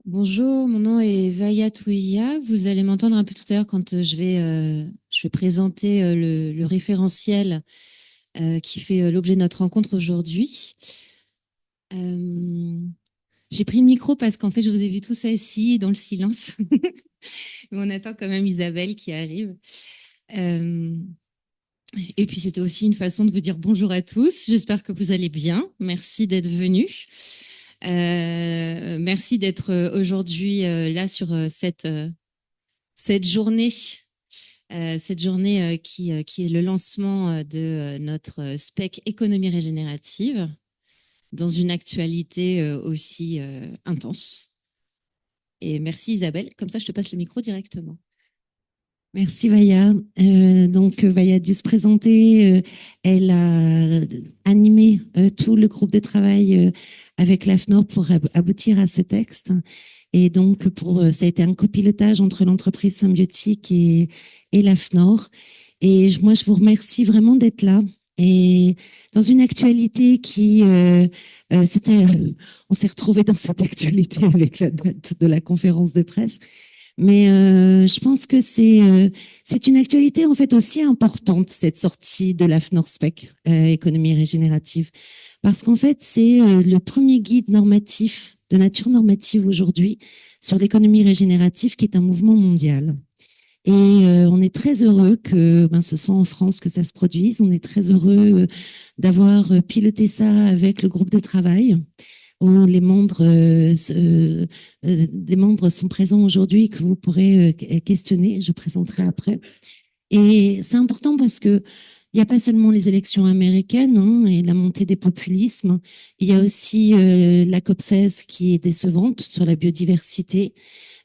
Bonjour, mon nom est Vaya Touia. Vous allez m'entendre un peu tout à l'heure quand je vais présenter le référentiel qui fait l'objet de notre rencontre aujourd'hui. Euh, j'ai pris le micro parce qu'en fait, je vous ai vu tous assis dans le silence. Mais on attend quand même Isabelle qui arrive. Euh, et puis, c'était aussi une façon de vous dire bonjour à tous. J'espère que vous allez bien. Merci d'être venus. Merci d'être aujourd'hui là sur cette journée, qui est le lancement de notre spec économie régénérative dans une actualité aussi intense. Et merci Isabelle, comme ça je te passe le micro directement. Merci Vaya. Vaya a dû se présenter. Elle a animé tout le groupe de travail avec l'AFNOR pour aboutir à ce texte. Et donc, ça a été un copilotage entre l'entreprise Symbiotique et l'AFNOR. Et moi, je vous remercie vraiment d'être là. Et dans une actualité on s'est retrouvé dans cette actualité avec la date de la conférence de presse. Mais je pense que c'est une actualité en fait aussi importante, cette sortie de l'AFNOR-SPEC, économie régénérative, parce qu'en fait c'est le premier guide normatif de nature normative aujourd'hui sur l'économie régénérative, qui est un mouvement mondial. Et on est très heureux que ce soit en France que ça se produise. On est très heureux d'avoir piloté ça avec le groupe de travail, où des membres sont présents aujourd'hui, que vous pourrez questionner. Je présenterai après. Et c'est important parce que il n'y a pas seulement les élections américaines et la montée des populismes. Il y a aussi la COP16 qui est décevante sur la biodiversité.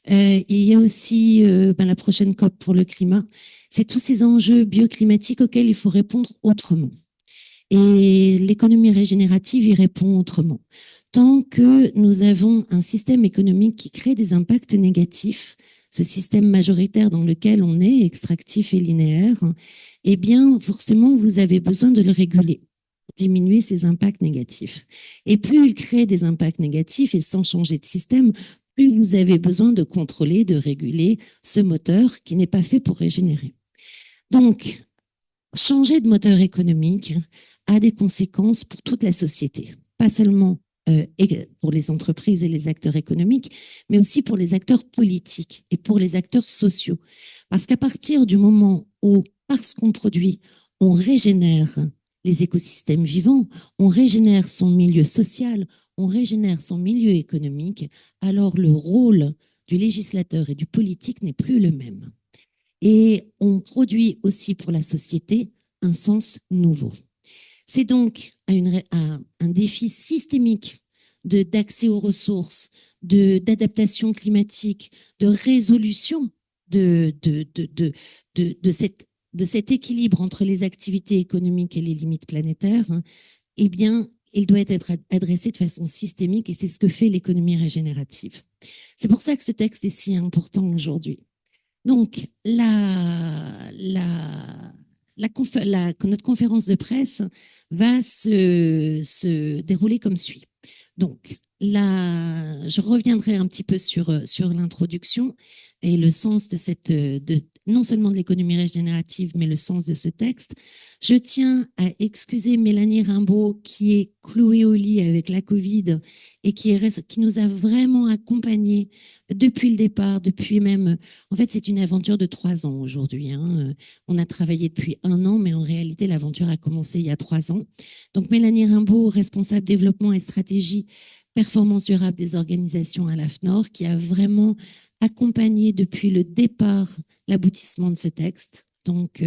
Il y a aussi la prochaine COP pour le climat. C'est tous ces enjeux bioclimatiques auxquels il faut répondre autrement. Et l'économie régénérative y répond autrement. Tant que nous avons un système économique qui crée des impacts négatifs, ce système majoritaire dans lequel on est, extractif et linéaire, eh bien, forcément, vous avez besoin de le réguler, diminuer ces impacts négatifs. Et plus il crée des impacts négatifs, et sans changer de système, plus vous avez besoin de contrôler, de réguler ce moteur qui n'est pas fait pour régénérer. Donc, changer de moteur économique a des conséquences pour toute la société, pas seulement pour les entreprises et les acteurs économiques, mais aussi pour les acteurs politiques et pour les acteurs sociaux. Parce qu'à partir du moment où, parce qu'on produit, on régénère les écosystèmes vivants, on régénère son milieu social, on régénère son milieu économique, alors le rôle du législateur et du politique n'est plus le même. Et on produit aussi pour la société un sens nouveau. C'est donc un défi systémique d'accès aux ressources, d'adaptation climatique, de résolution de cet équilibre entre les activités économiques et les limites planétaires. Eh bien, il doit être adressé de façon systémique, et c'est ce que fait l'économie régénérative. C'est pour ça que ce texte est si important aujourd'hui. Donc, notre conférence de presse va se dérouler comme suit. Donc, là, je reviendrai un petit peu sur l'introduction et le sens non seulement de l'économie régénérative, mais le sens de ce texte. Je tiens à excuser Mélanie Rimbaud, qui est clouée au lit avec la Covid et qui nous a vraiment accompagnés depuis le départ, en fait, c'est une aventure de 3 ans aujourd'hui. On a travaillé depuis 1 an, mais en réalité, l'aventure a commencé il y a 3 ans. Donc, Mélanie Rimbaud, responsable développement et stratégie performance durable des organisations à l'AFNOR, qui a vraiment accompagné depuis le départ l'aboutissement de ce texte. Donc,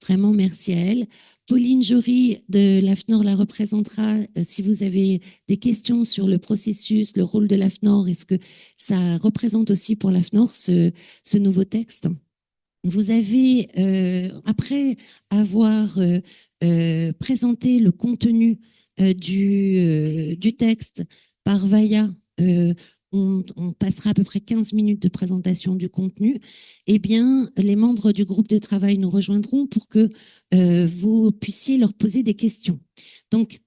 vraiment, merci à elle. Pauline Jory de l'AFNOR la représentera si vous avez des questions sur le processus, le rôle de l'AFNOR et ce que ça représente aussi pour l'AFNOR, ce nouveau texte. Vous avez, après avoir présenté le contenu du texte par Vaya, on passera à peu près 15 minutes de présentation du contenu. Eh bien, les membres du groupe de travail nous rejoindront pour que vous puissiez leur poser des questions. Donc,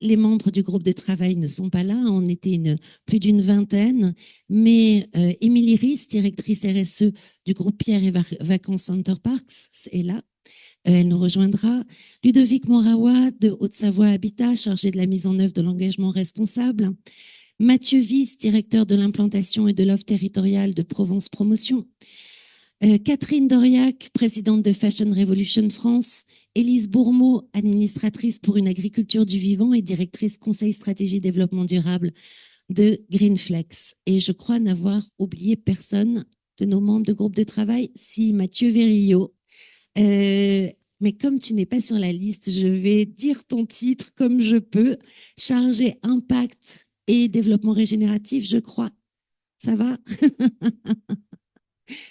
les membres du groupe de travail ne sont pas là. On était plus d'une vingtaine, mais Émilie Ries, directrice RSE du groupe Pierre et Vacances Center Parks, est là. Elle nous rejoindra. Ludovic Morawa de Haute-Savoie Habitat, chargé de la mise en œuvre de l'engagement responsable. Mathieu Wyss, directeur de l'implantation et de l'offre territoriale de Provence Promotion. Catherine Doriac, présidente de Fashion Revolution France. Élise Bourmeau, administratrice pour une agriculture du vivant et directrice conseil stratégie développement durable de Greenflex. Et je crois n'avoir oublié personne de nos membres de groupe de travail, si Mathieu Verillot. Mais comme tu n'es pas sur la liste, je vais dire ton titre comme je peux. Chargé impact et développement régénératif, je crois. Ça va?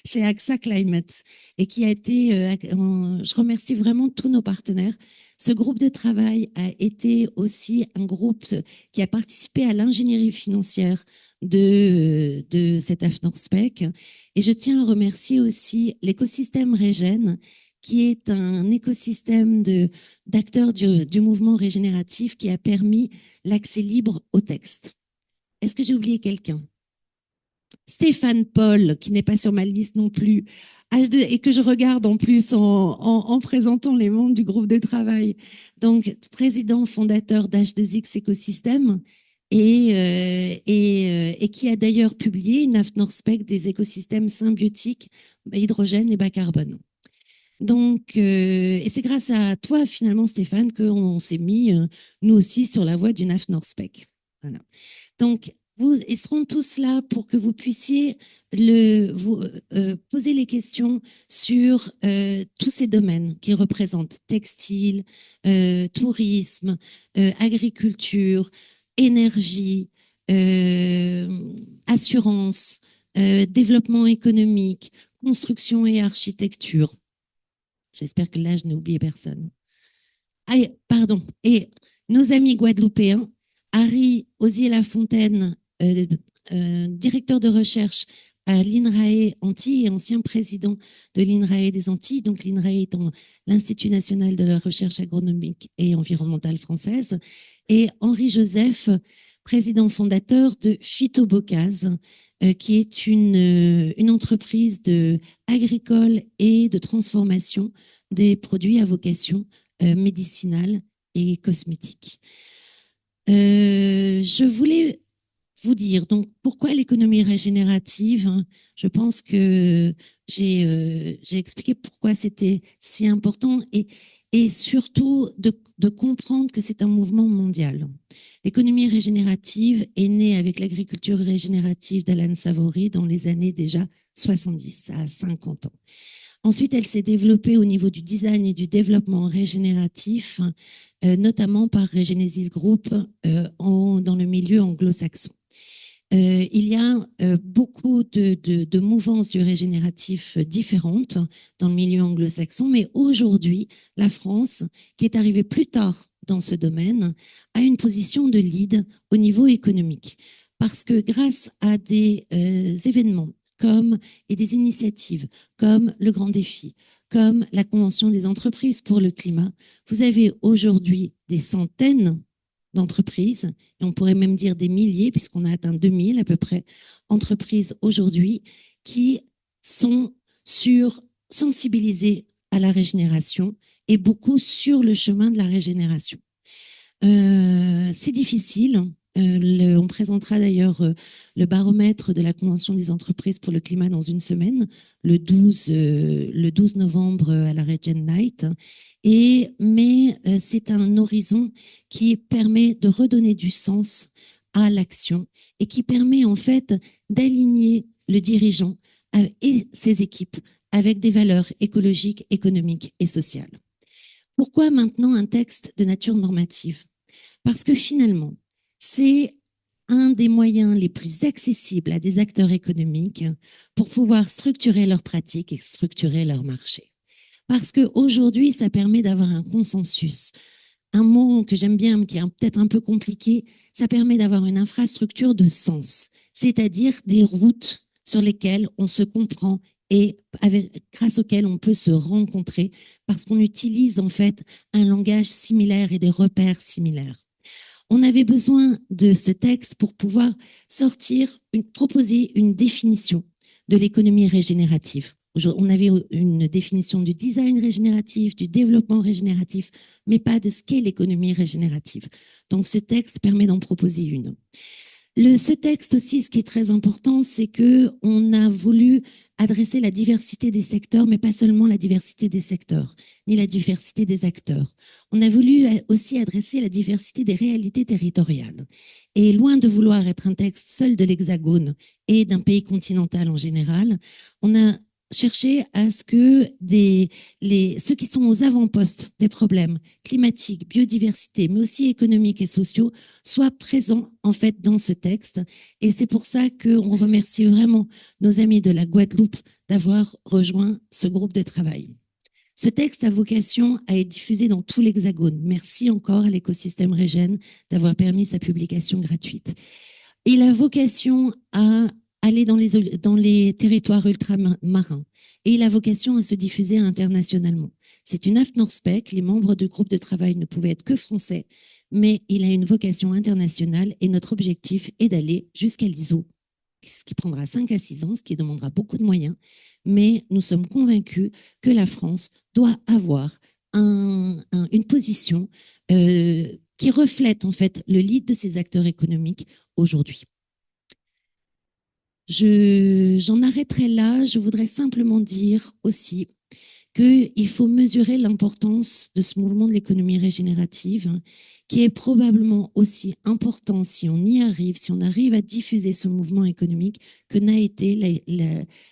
Chez AXA Climate, et qui a été, je remercie vraiment tous nos partenaires. Ce groupe de travail a été aussi un groupe qui a participé à l'ingénierie financière de cet AFNOR-SPEC. Et je tiens à remercier aussi l'écosystème Régène, qui est un écosystème d'acteurs du mouvement régénératif qui a permis l'accès libre au texte. Est-ce que j'ai oublié quelqu'un? Stéphane Paul, qui n'est pas sur ma liste non plus, et que je regarde en plus en présentant les membres du groupe de travail. Donc, président fondateur d'H2X Écosystème et qui a d'ailleurs publié une AFNOR-SPEC des écosystèmes symbiotiques, hydrogène et bas carbone. Donc, et c'est grâce à toi, finalement, Stéphane, qu'on s'est mis, nous aussi, sur la voie d'une AFNOR-SPEC. Voilà. Donc, ils seront tous là pour que vous puissiez poser les questions sur tous ces domaines qu'ils représentent, textile, tourisme, agriculture, énergie, assurance, développement économique, construction et architecture. J'espère que là, je n'ai oublié personne. Ah, pardon. Et nos amis guadeloupéens, Harry Osier-Lafontaine, directeur de recherche à l'INRAE Antilles et ancien président de l'INRAE des Antilles, donc l'INRAE étant l'Institut national de la recherche agronomique et environnementale française, et Henri Joseph, président fondateur de Phytobocase, qui est une entreprise agricole et de transformation des produits à vocation médicinale et cosmétique. Je voulais vous dire donc pourquoi l'économie régénérative. Je pense que j'ai expliqué pourquoi c'était si important et surtout de comprendre que c'est un mouvement mondial. L'économie régénérative est née avec l'agriculture régénérative d'Alan Savory dans les années déjà 70, à 50 ans. Ensuite, elle s'est développée au niveau du design et du développement régénératif, notamment par Regenesis Group dans le milieu anglo-saxon. Il y a beaucoup de mouvances du régénératif différentes dans le milieu anglo-saxon, mais aujourd'hui, la France, qui est arrivée plus tard dans ce domaine, a une position de lead au niveau économique. Parce que grâce à des événements et des initiatives comme le Grand Défi, comme la Convention des entreprises pour le climat, vous avez aujourd'hui des centaines d'entreprises, et on pourrait même dire des milliers, puisqu'on a atteint 2000 à peu près, entreprises aujourd'hui qui sont sensibilisées à la régénération et beaucoup sur le chemin de la régénération. C'est difficile. On présentera d'ailleurs le baromètre de la Convention des entreprises pour le climat dans une semaine, le 12 novembre à la Regen Night. Mais c'est un horizon qui permet de redonner du sens à l'action et qui permet en fait d'aligner le dirigeant et ses équipes avec des valeurs écologiques, économiques et sociales. Pourquoi maintenant un texte de nature normative? Parce que finalement, c'est un des moyens les plus accessibles à des acteurs économiques pour pouvoir structurer leurs pratiques et structurer leur marché. Parce qu'aujourd'hui, ça permet d'avoir un consensus. Un mot que j'aime bien, mais qui est peut-être un peu compliqué, ça permet d'avoir une infrastructure de sens, c'est-à-dire des routes sur lesquelles on se comprend et grâce auxquelles on peut se rencontrer parce qu'on utilise en fait un langage similaire et des repères similaires. On avait besoin de ce texte pour pouvoir proposer une définition de l'économie régénérative. On avait une définition du design régénératif, du développement régénératif, mais pas de ce qu'est l'économie régénérative. Donc ce texte permet d'en proposer une. Ce texte aussi, ce qui est très important, c'est que on a voulu adresser la diversité des secteurs, mais pas seulement la diversité des secteurs, ni la diversité des acteurs. On a voulu aussi adresser la diversité des réalités territoriales. Et loin de vouloir être un texte seul de l'Hexagone et d'un pays continental en général, on a cherché à ce que ceux qui sont aux avant-postes des problèmes climatiques, biodiversité, mais aussi économiques et sociaux, soient présents en fait dans ce texte. Et c'est pour ça qu'on remercie vraiment nos amis de la Guadeloupe d'avoir rejoint ce groupe de travail. Ce texte a vocation à être diffusé dans tout l'Hexagone. Merci encore à l'écosystème Régène d'avoir permis sa publication gratuite. Il a vocation à aller dans les territoires ultramarins et il a vocation à se diffuser internationalement. C'est une AFNORSPEC, les membres du groupe de travail ne pouvaient être que français, mais il a une vocation internationale et notre objectif est d'aller jusqu'à l'ISO, ce qui prendra 5 à 6 ans, ce qui demandera beaucoup de moyens, mais nous sommes convaincus que la France doit avoir une position qui reflète en fait le lead de ces acteurs économiques aujourd'hui. J'en arrêterai là. Je voudrais simplement dire aussi qu'il faut mesurer l'importance de ce mouvement de l'économie régénérative, qui est probablement aussi important si on y arrive, si on arrive à diffuser ce mouvement économique que n'a été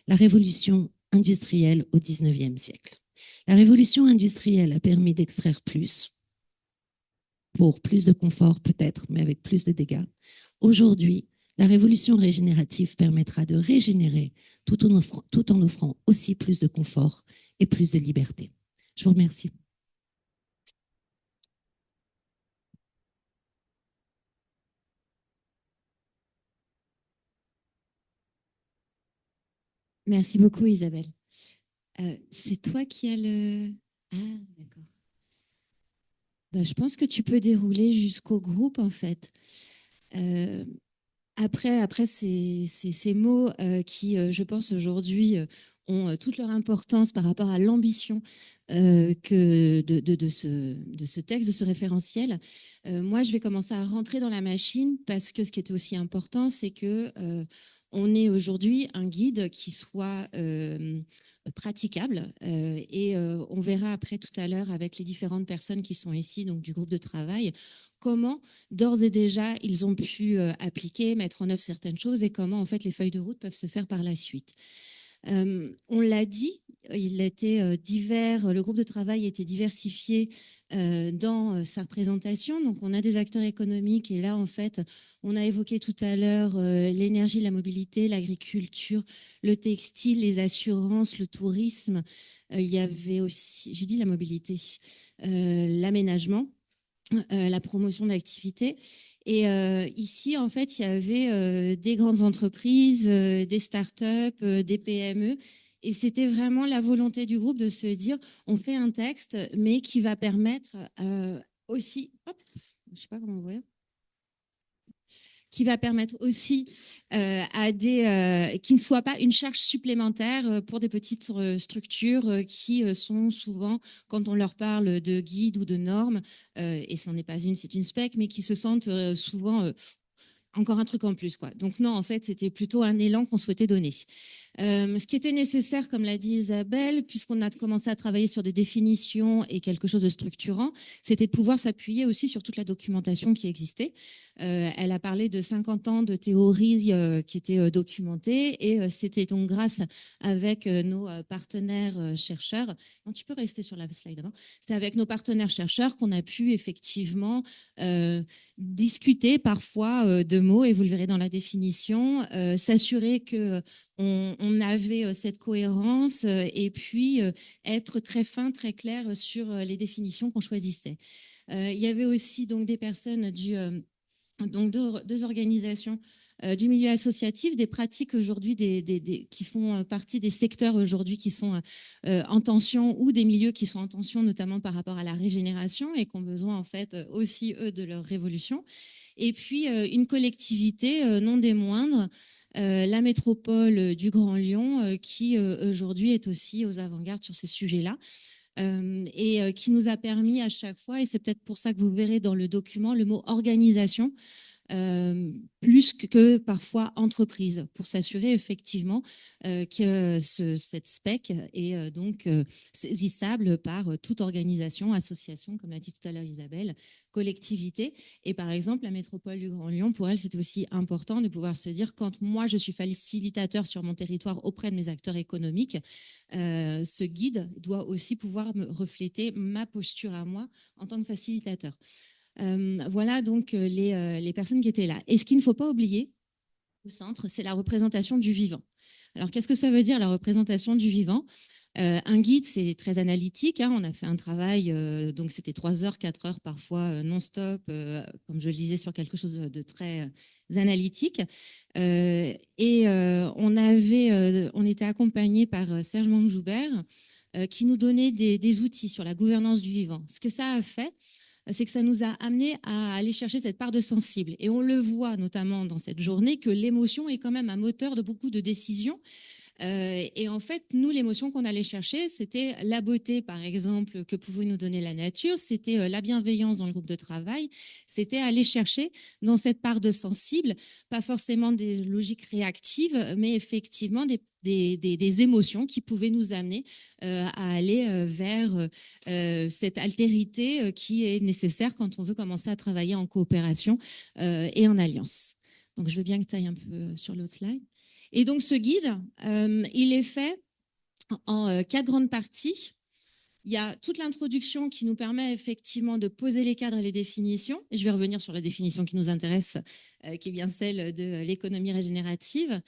la révolution industrielle au 19e siècle. La révolution industrielle a permis d'extraire plus, pour plus de confort peut-être, mais avec plus de dégâts. Aujourd'hui, la révolution régénérative permettra de régénérer tout en offrant aussi plus de confort et plus de liberté. Je vous remercie. Merci beaucoup, Isabelle. C'est toi qui as le... Ah, d'accord. Bah, je pense que tu peux dérouler jusqu'au groupe, en fait. Après ces mots qui, je pense, aujourd'hui ont toute leur importance par rapport à l'ambition que de ce texte, de ce référentiel. Moi, je vais commencer à rentrer dans la machine parce que ce qui est aussi important, c'est que on ait aujourd'hui un guide qui soit praticable et on verra après tout à l'heure avec les différentes personnes qui sont ici, donc du groupe de travail, comment d'ores et déjà ils ont pu appliquer, mettre en œuvre certaines choses et comment en fait les feuilles de route peuvent se faire par la suite. On l'a dit, il était divers, le groupe de travail était diversifié dans sa représentation. Donc, on a des acteurs économiques et là, en fait, on a évoqué tout à l'heure l'énergie, la mobilité, l'agriculture, le textile, les assurances, le tourisme. Il y avait aussi, j'ai dit la mobilité, l'aménagement, la promotion d'activités. Et ici, en fait, il y avait des grandes entreprises, des startups, des PME. Et c'était vraiment la volonté du groupe de se dire, on fait un texte, mais qui va permettre aussi, hop, je sais pas comment vous voyez, qui va permettre aussi à qui ne soit pas une charge supplémentaire pour des petites structures qui sont souvent, quand on leur parle de guides ou de normes, et ce n'en est pas une, c'est une spec, mais qui se sentent souvent encore un truc en plus, quoi. Donc non, en fait, c'était plutôt un élan qu'on souhaitait donner. Ce qui était nécessaire, comme l'a dit Isabelle, puisqu'on a commencé à travailler sur des définitions et quelque chose de structurant, c'était de pouvoir s'appuyer aussi sur toute la documentation qui existait. Elle a parlé de 50 ans de théorie qui étaient documentées et c'était donc grâce avec nos partenaires chercheurs. Non, tu peux rester sur la slide avant. C'est avec nos partenaires chercheurs qu'on a pu effectivement discuter parfois de mots, et vous le verrez dans la définition, s'assurer que on avait cette cohérence et puis être très fin, très clair sur les définitions qu'on choisissait. Il y avait aussi donc des personnes donc deux organisations du milieu associatif, des pratiques aujourd'hui qui font partie des secteurs aujourd'hui qui sont en tension ou des milieux qui sont en tension, notamment par rapport à la régénération et qui ont besoin en fait aussi, eux, de leur révolution. Et puis, une collectivité non des moindres, la métropole du Grand Lyon, qui aujourd'hui est aussi aux avant-gardes sur ces sujets-là. Et qui nous a permis à chaque fois, et c'est peut-être pour ça que vous verrez dans le document le mot organisation, plus que parfois entreprise, pour s'assurer effectivement que cette spec est donc saisissable par toute organisation, association, comme l'a dit tout à l'heure Isabelle, collectivité. Et par exemple, la métropole du Grand Lyon, pour elle, c'est aussi important de pouvoir se dire, quand moi, je suis facilitateur sur mon territoire auprès de mes acteurs économiques, ce guide doit aussi pouvoir me refléter ma posture à moi en tant que facilitateur. Voilà donc les personnes qui étaient là. Et ce qu'il ne faut pas oublier au centre, c'est la représentation du vivant. Alors, qu'est-ce que ça veut dire, la représentation du vivant? Un guide, c'est très analytique. Hein. On a fait un travail, donc c'était 3 heures, 4 heures parfois non-stop, comme je le disais, sur quelque chose de très analytique. On était accompagné par Serge Manjoubert, qui nous donnait des outils sur la gouvernance du vivant. Ce que ça a fait, c'est que ça nous a amené à aller chercher cette part de sensible. Et on le voit notamment dans cette journée que l'émotion est quand même un moteur de beaucoup de décisions. Et en fait, nous, l'émotion qu'on allait chercher, c'était la beauté, par exemple, que pouvait nous donner la nature, c'était la bienveillance dans le groupe de travail, c'était aller chercher dans cette part de sensible, pas forcément des logiques réactives, mais effectivement des émotions qui pouvaient nous amener à aller vers cette altérité qui est nécessaire quand on veut commencer à travailler en coopération et en alliance. Donc, je veux bien que tu ailles un peu sur l'autre slide. Et donc, ce guide, il est fait en 4 grandes parties. Il y a toute l'introduction qui nous permet effectivement de poser les cadres et les définitions. Et je vais revenir sur la définition qui nous intéresse, qui est bien celle de l'économie régénérative.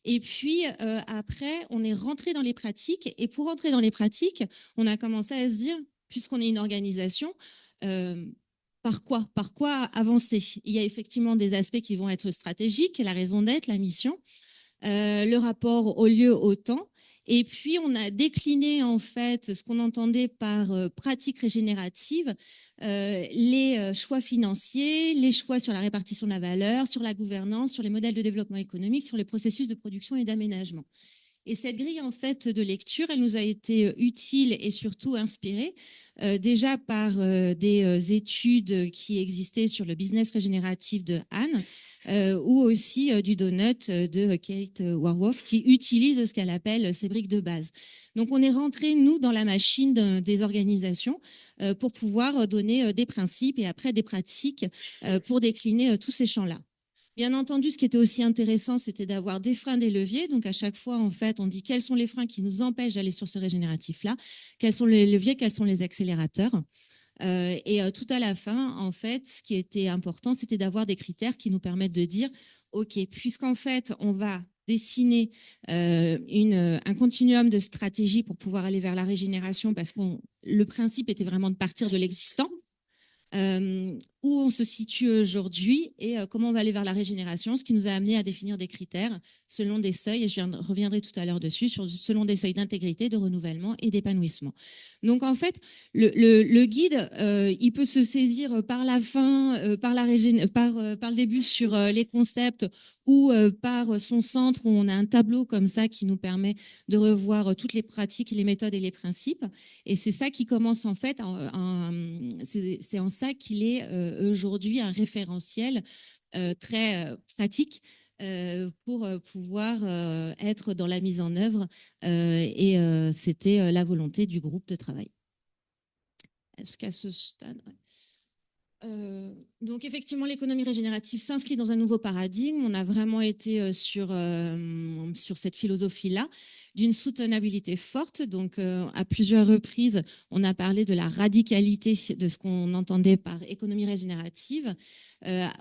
Et puis, après, on est rentré dans les pratiques. Et pour rentrer dans les pratiques, on a commencé à se dire, puisqu'on est une organisation, par quoi avancer? Il y a effectivement des aspects qui vont être stratégiques, la raison d'être, la mission. Le rapport au lieu, au temps. Et puis, on a décliné, en fait, ce qu'on entendait par pratique régénérative, les choix financiers, les choix sur la répartition de la valeur, sur la gouvernance, sur les modèles de développement économique, sur les processus de production et d'aménagement. Et cette grille, en fait, de lecture, elle nous a été utile et surtout inspirée déjà par des études qui existaient sur le business régénératif de Anne, ou aussi du donut de Kate Warwoff, qui utilise ce qu'elle appelle ces briques de base. Donc, on est rentré, nous, dans la machine des organisations pour pouvoir donner des principes et après des pratiques pour décliner tous ces champs-là. Bien entendu, ce qui était aussi intéressant, c'était d'avoir des freins, des leviers. Donc, à chaque fois, en fait, on dit quels sont les freins qui nous empêchent d'aller sur ce régénératif-là, quels sont les leviers, quels sont les accélérateurs. Tout à la fin, en fait, ce qui était important, c'était d'avoir des critères qui nous permettent de dire, OK, puisqu'en fait, on va dessiner un continuum de stratégies pour pouvoir aller vers la régénération, parce que le principe était vraiment de partir de l'existant, où on se situe aujourd'hui et comment on va aller vers la régénération, ce qui nous a amené à définir des critères selon des seuils, et je reviendrai tout à l'heure dessus, selon des seuils d'intégrité, de renouvellement et d'épanouissement. Donc en fait, le guide, il peut se saisir par la fin, par le début sur les concepts, ou par son centre où on a un tableau comme ça qui nous permet de revoir toutes les pratiques, les méthodes et les principes. Et c'est ça qui commence en fait, c'est en ça qu'il est aujourd'hui un référentiel très pratique pour pouvoir être dans la mise en œuvre. C'était la volonté du groupe de travail. Est-ce qu'à ce stade... donc effectivement, l'économie régénérative s'inscrit dans un nouveau paradigme. On a vraiment été sur cette philosophie-là. d'une soutenabilité forte. Donc, à plusieurs reprises, on a parlé de la radicalité de ce qu'on entendait par économie régénérative,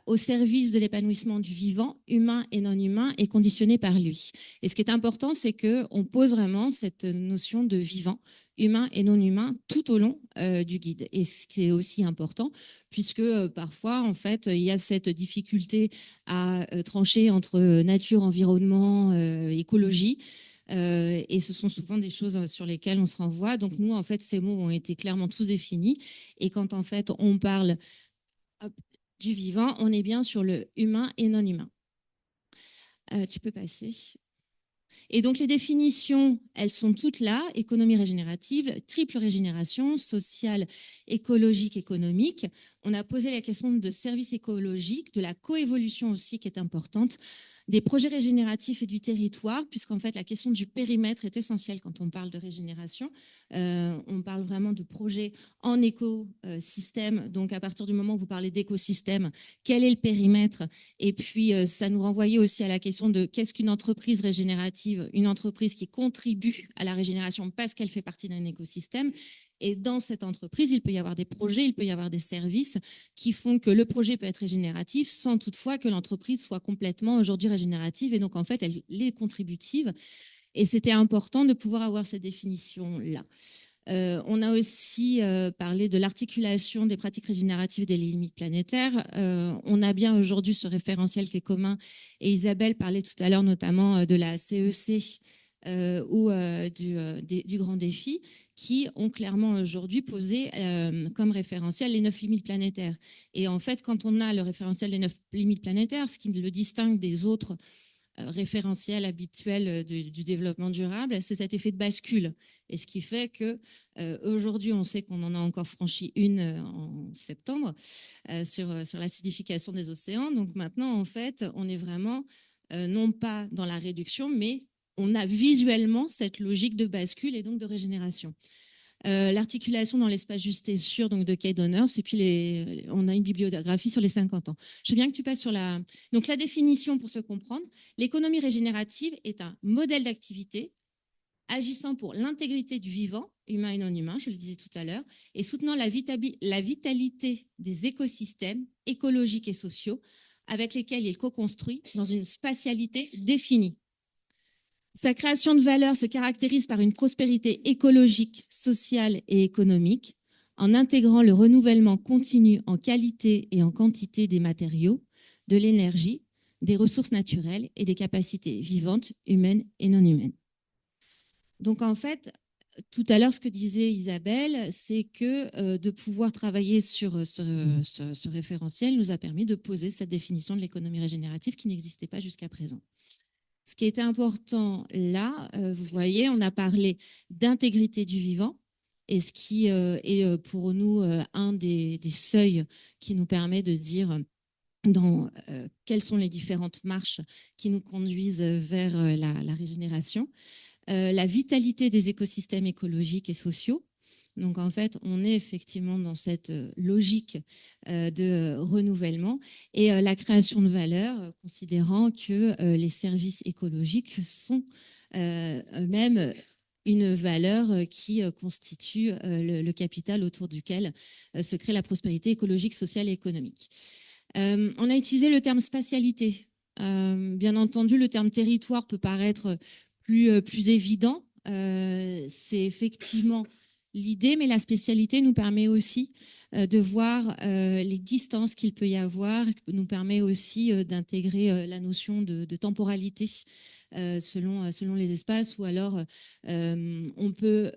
au service de l'épanouissement du vivant, humain et non humain, et conditionné par lui. Et ce qui est important, c'est qu'on pose vraiment cette notion de vivant, humain et non humain, tout au long du guide. Et ce qui est aussi important, puisque parfois, en fait, il y a cette difficulté à trancher entre nature, environnement, écologie. Et ce sont souvent des choses sur lesquelles on se renvoie. Donc nous, en fait, ces mots ont été clairement tous définis. Et quand, en fait, on parle du vivant, on est bien sur le humain et non humain. Tu peux passer. Et donc les définitions, elles sont toutes là, économie régénérative, triple régénération, sociale, écologique, économique. On a posé la question de services écologiques, de la coévolution aussi qui est importante, des projets régénératifs et du territoire, puisqu'en fait la question du périmètre est essentielle quand on parle de régénération. On parle vraiment de projets en écosystème, donc à partir du moment où vous parlez d'écosystème, quel est le périmètre? Et puis ça nous renvoyait aussi à la question de qu'est-ce qu'une entreprise régénérative? Une entreprise qui contribue à la régénération parce qu'elle fait partie d'un écosystème. Et dans cette entreprise, il peut y avoir des projets, il peut y avoir des services qui font que le projet peut être régénératif sans toutefois que l'entreprise soit complètement aujourd'hui régénérative. Et donc, en fait, elle est contributive. Et c'était important de pouvoir avoir cette définition-là. On a aussi parlé de l'articulation des pratiques régénératives et des limites planétaires. On a bien aujourd'hui ce référentiel qui est commun. Et Isabelle parlait tout à l'heure notamment de la CEC ou du grand défi, qui ont clairement aujourd'hui posé comme référentiel les 9 limites planétaires. Et en fait, quand on a le référentiel des 9 limites planétaires, ce qui le distingue des autres référentiels habituels du développement durable, c'est cet effet de bascule. Et ce qui fait que aujourd'hui, on sait qu'on en a encore franchi une en septembre sur l'acidification des océans. Donc maintenant, en fait, on est vraiment non pas dans la réduction, mais on a visuellement cette logique de bascule et donc de régénération. L'articulation dans l'espace juste et sûr, donc de Kate Donners, et puis on a une bibliographie sur les 50 ans. Je veux bien que tu passes sur la... Donc la définition, pour se comprendre, l'économie régénérative est un modèle d'activité agissant pour l'intégrité du vivant, humain et non humain, je le disais tout à l'heure, et soutenant la vitalité des écosystèmes écologiques et sociaux avec lesquels il co-construit dans une spatialité définie. Sa création de valeur se caractérise par une prospérité écologique, sociale et économique, en intégrant le renouvellement continu en qualité et en quantité des matériaux, de l'énergie, des ressources naturelles et des capacités vivantes, humaines et non humaines. Donc en fait, tout à l'heure, ce que disait Isabelle, c'est que de pouvoir travailler sur ce référentiel nous a permis de poser cette définition de l'économie régénérative qui n'existait pas jusqu'à présent. Ce qui était important là, vous voyez, on a parlé d'intégrité du vivant, et ce qui est pour nous un des seuils qui nous permet de dire quelles sont les différentes marches qui nous conduisent vers la régénération. La vitalité des écosystèmes écologiques et sociaux. Donc, en fait, on est effectivement dans cette logique de renouvellement et la création de valeur, considérant que les services écologiques sont eux-mêmes une valeur qui constitue le capital autour duquel se crée la prospérité écologique, sociale et économique. On a utilisé le terme spatialité. Bien entendu, le terme territoire peut paraître plus évident. C'est effectivement l'idée, mais la spécialité nous permet aussi de voir les distances qu'il peut y avoir, nous permet aussi d'intégrer la notion de temporalité selon les espaces, ou alors on peut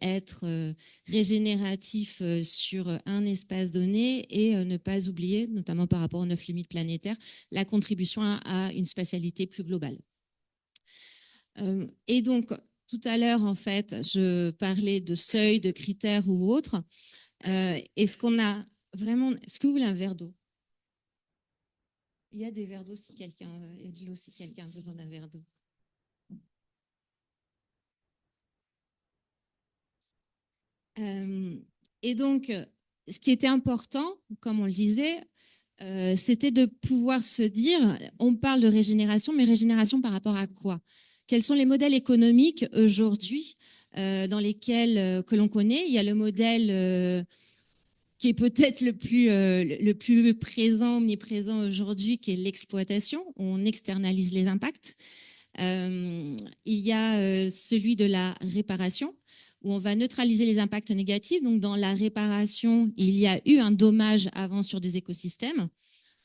être régénératif sur un espace donné et ne pas oublier, notamment par rapport aux 9 limites planétaires, la contribution à une spatialité plus globale. Et donc, tout à l'heure, en fait, je parlais de seuil, de critères ou autres. Est-ce qu'on a vraiment... Est-ce que vous voulez un verre d'eau? Il y a des verres d'eau si quelqu'un... Il y a de l'eau si quelqu'un a besoin d'un verre d'eau. Et donc, ce qui était important, comme on le disait, c'était de pouvoir se dire, on parle de régénération, mais régénération par rapport à quoi? quels sont les modèles économiques aujourd'hui dans lesquels que l'on connaît. Il y a le modèle qui est peut-être le plus présent, omniprésent aujourd'hui, qui est l'exploitation. On externalise les impacts. Il y a celui de la réparation, où on va neutraliser les impacts négatifs. Donc, dans la réparation, il y a eu un dommage avant sur des écosystèmes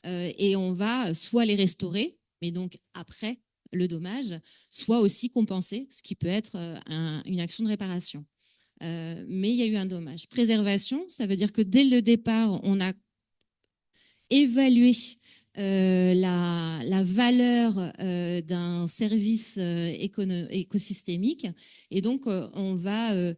et on va soit les restaurer, mais donc après le dommage, soit aussi compenser, ce qui peut être une action de réparation. Mais il y a eu un dommage. Préservation, ça veut dire que dès le départ, on a évalué la valeur d'un service écosystémique et donc on va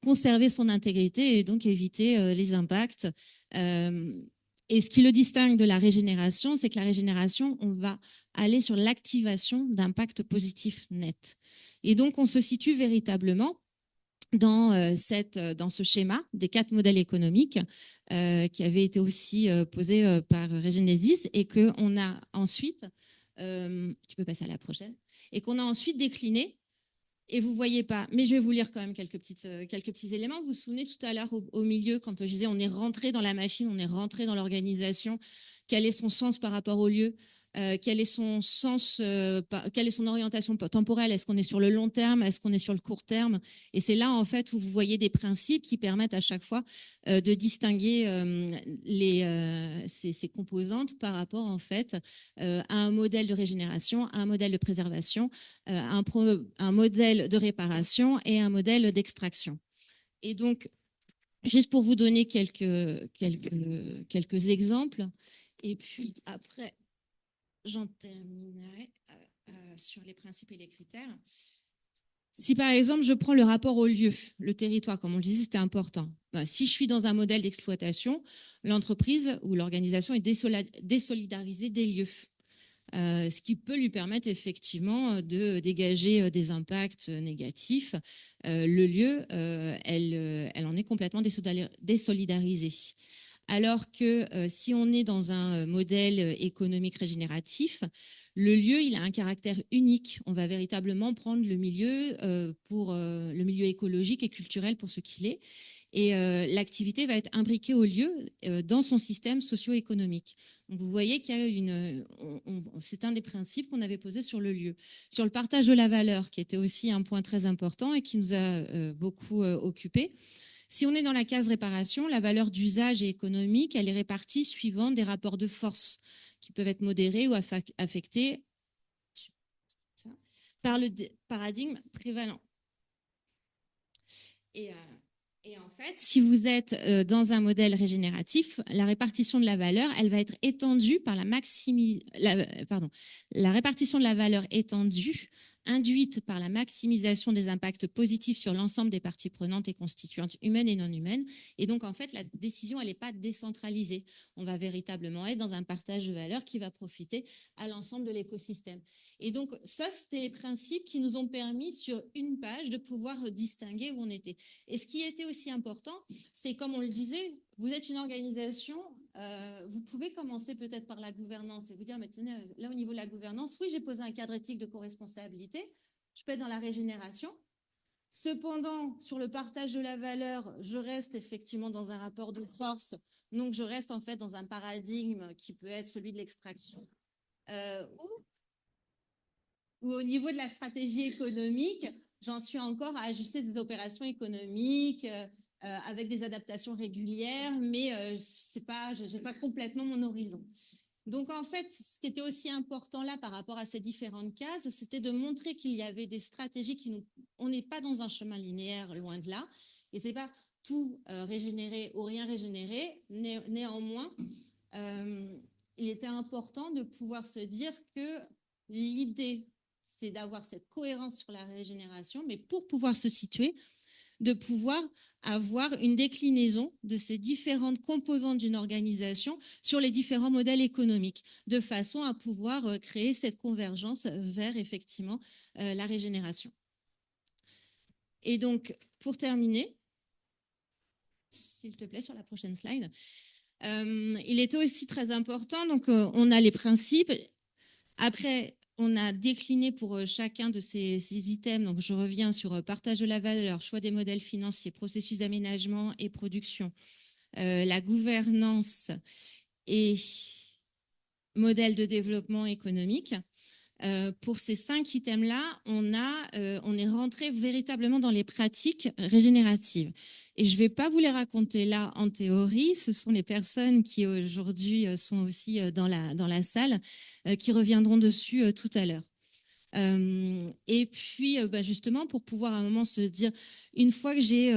conserver son intégrité et donc éviter les impacts. Et ce qui le distingue de la régénération, c'est que la régénération, on va aller sur l'activation d'impacts positifs nets. Et donc on se situe véritablement dans ce schéma des 4 modèles économiques qui avait été aussi posé par Regenesis et qu'on a ensuite, tu peux passer à la prochaine, et qu'on a ensuite décliné. Et vous ne voyez pas, mais je vais vous lire quand même quelques petits éléments. Vous vous souvenez tout à l'heure au milieu, quand je disais on est rentré dans la machine, on est rentré dans l'organisation, quel est son sens par rapport au lieu, quel est son sens, quelle est son orientation temporelle, est-ce qu'on est sur le long terme, est-ce qu'on est sur le court terme? Et c'est là en fait où vous voyez des principes qui permettent à chaque fois de distinguer ces composantes par rapport en fait à un modèle de régénération, à un modèle de préservation, un modèle de réparation et un modèle d'extraction. Et donc, juste pour vous donner quelques exemples, et puis après, j'en terminerai sur les principes et les critères. Si par exemple, je prends le rapport au lieu, le territoire, comme on le disait, c'était important. Si je suis dans un modèle d'exploitation, l'entreprise ou l'organisation est désolidarisée des lieux. Ce qui peut lui permettre effectivement de dégager des impacts négatifs. Le lieu, elle en est complètement désolidarisée. Alors que si on est dans un modèle économique régénératif, le lieu, il a un caractère unique. On va véritablement prendre le milieu pour le milieu écologique et culturel pour ce qu'il est. Et l'activité va être imbriquée au lieu dans son système socio-économique. Donc vous voyez qu'il y a c'est un des principes qu'on avait posé sur le lieu. Sur le partage de la valeur, qui était aussi un point très important et qui nous a beaucoup occupés. Si on est dans la case réparation, la valeur d'usage et économique, elle est répartie suivant des rapports de force qui peuvent être modérés ou affectés par le paradigme prévalent. Et en fait, si vous êtes dans un modèle régénératif, la répartition de la valeur, elle va être étendue par la répartition de la valeur étendue induite par la maximisation des impacts positifs sur l'ensemble des parties prenantes et constituantes humaines et non humaines. Et donc, en fait, la décision, elle n'est pas décentralisée. On va véritablement être dans un partage de valeur qui va profiter à l'ensemble de l'écosystème. Et donc, ça, c'était les principes qui nous ont permis, sur une page, de pouvoir distinguer où on était. Et ce qui était aussi important, c'est, comme on le disait, vous êtes une organisation, vous pouvez commencer peut-être par la gouvernance et vous dire, mais tenez, là au niveau de la gouvernance, oui, j'ai posé un cadre éthique de co-responsabilité, je peux être dans la régénération. Cependant, sur le partage de la valeur, je reste effectivement dans un rapport de force, donc je reste en fait dans un paradigme qui peut être celui de l'extraction. Ou au niveau de la stratégie économique, j'en suis encore à ajuster des opérations économiques avec des adaptations régulières, mais je n'ai pas complètement mon horizon. Donc, en fait, ce qui était aussi important là par rapport à ces différentes cases, c'était de montrer qu'il y avait des stratégies on n'est pas dans un chemin linéaire, loin de là, et ce n'est pas tout régénérer ou rien régénérer. Néanmoins, il était important de pouvoir se dire que l'idée, c'est d'avoir cette cohérence sur la régénération, mais pour pouvoir se situer, de pouvoir avoir une déclinaison de ces différentes composantes d'une organisation sur les différents modèles économiques, de façon à pouvoir créer cette convergence vers effectivement la régénération. Et donc, pour terminer, s'il te plaît, sur la prochaine slide, il était aussi très important, donc on a les principes. Après, on a décliné pour chacun de ces items, donc je reviens sur partage de la valeur, choix des modèles financiers, processus d'aménagement et production, la gouvernance et modèle de développement économique. Pour ces 5 items-là, on est rentré véritablement dans les pratiques régénératives. Et je ne vais pas vous les raconter là en théorie, ce sont les personnes qui aujourd'hui sont aussi dans la salle qui reviendront dessus tout à l'heure. Et puis, justement, pour pouvoir à un moment se dire, une fois que j'ai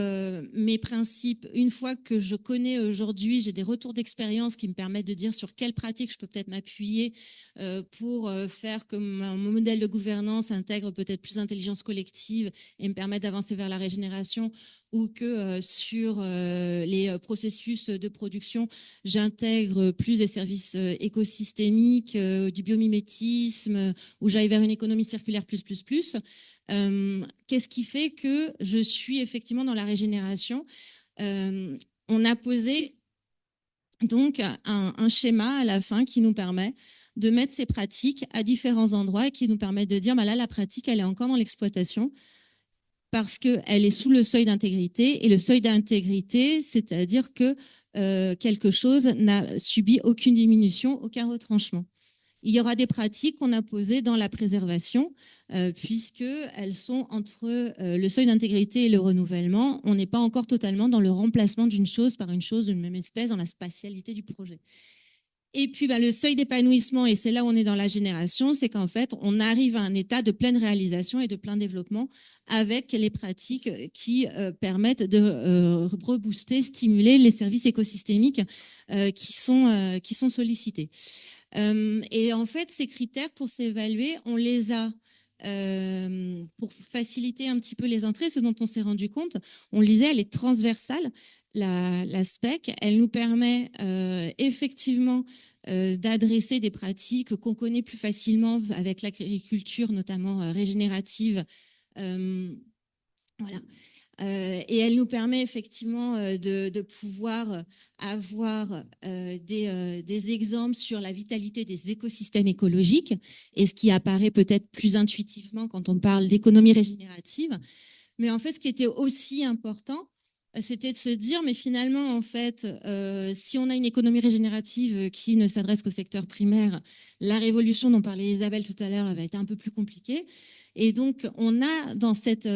mes principes, une fois que je connais aujourd'hui, j'ai des retours d'expérience qui me permettent de dire sur quelles pratiques je peux peut-être m'appuyer pour faire que mon modèle de gouvernance intègre peut-être plus d'intelligence collective et me permettre d'avancer vers la régénération, ou que sur les processus de production, j'intègre plus des services écosystémiques, du biomimétisme, où j'aille vers une économie circulaire plus. Qu'est-ce qui fait que je suis effectivement dans la régénération? On a posé donc un schéma à la fin qui nous permet de mettre ces pratiques à différents endroits et qui nous permet de dire, là, la pratique, elle est encore dans l'exploitation parce qu'elle est sous le seuil d'intégrité. Et le seuil d'intégrité, c'est-à-dire que quelque chose n'a subi aucune diminution, aucun retranchement. Il y aura des pratiques qu'on a posées dans la préservation, puisqu'elles sont entre le seuil d'intégrité et le renouvellement. On n'est pas encore totalement dans le remplacement d'une chose par une chose d'une même espèce dans la spatialité du projet. Et puis, le seuil d'épanouissement, et c'est là où on est dans la génération, c'est qu'en fait, on arrive à un état de pleine réalisation et de plein développement avec les pratiques qui permettent de rebooster, stimuler les services écosystémiques qui sont sollicités. Et en fait, ces critères, pour s'évaluer, on les a pour faciliter un petit peu les entrées, ce dont on s'est rendu compte, on le disait, elle est transversale, la SPEC, elle nous permet effectivement d'adresser des pratiques qu'on connaît plus facilement avec l'agriculture, notamment régénérative. Voilà. Et elle nous permet effectivement de pouvoir avoir des exemples sur la vitalité des écosystèmes écologiques, et ce qui apparaît peut-être plus intuitivement quand on parle d'économie régénérative. Mais en fait, ce qui était aussi important, c'était de se dire, mais finalement, en fait, si on a une économie régénérative qui ne s'adresse qu'au secteur primaire, la révolution dont parlait Isabelle tout à l'heure va être un peu plus compliquée. Et donc, on a dans cette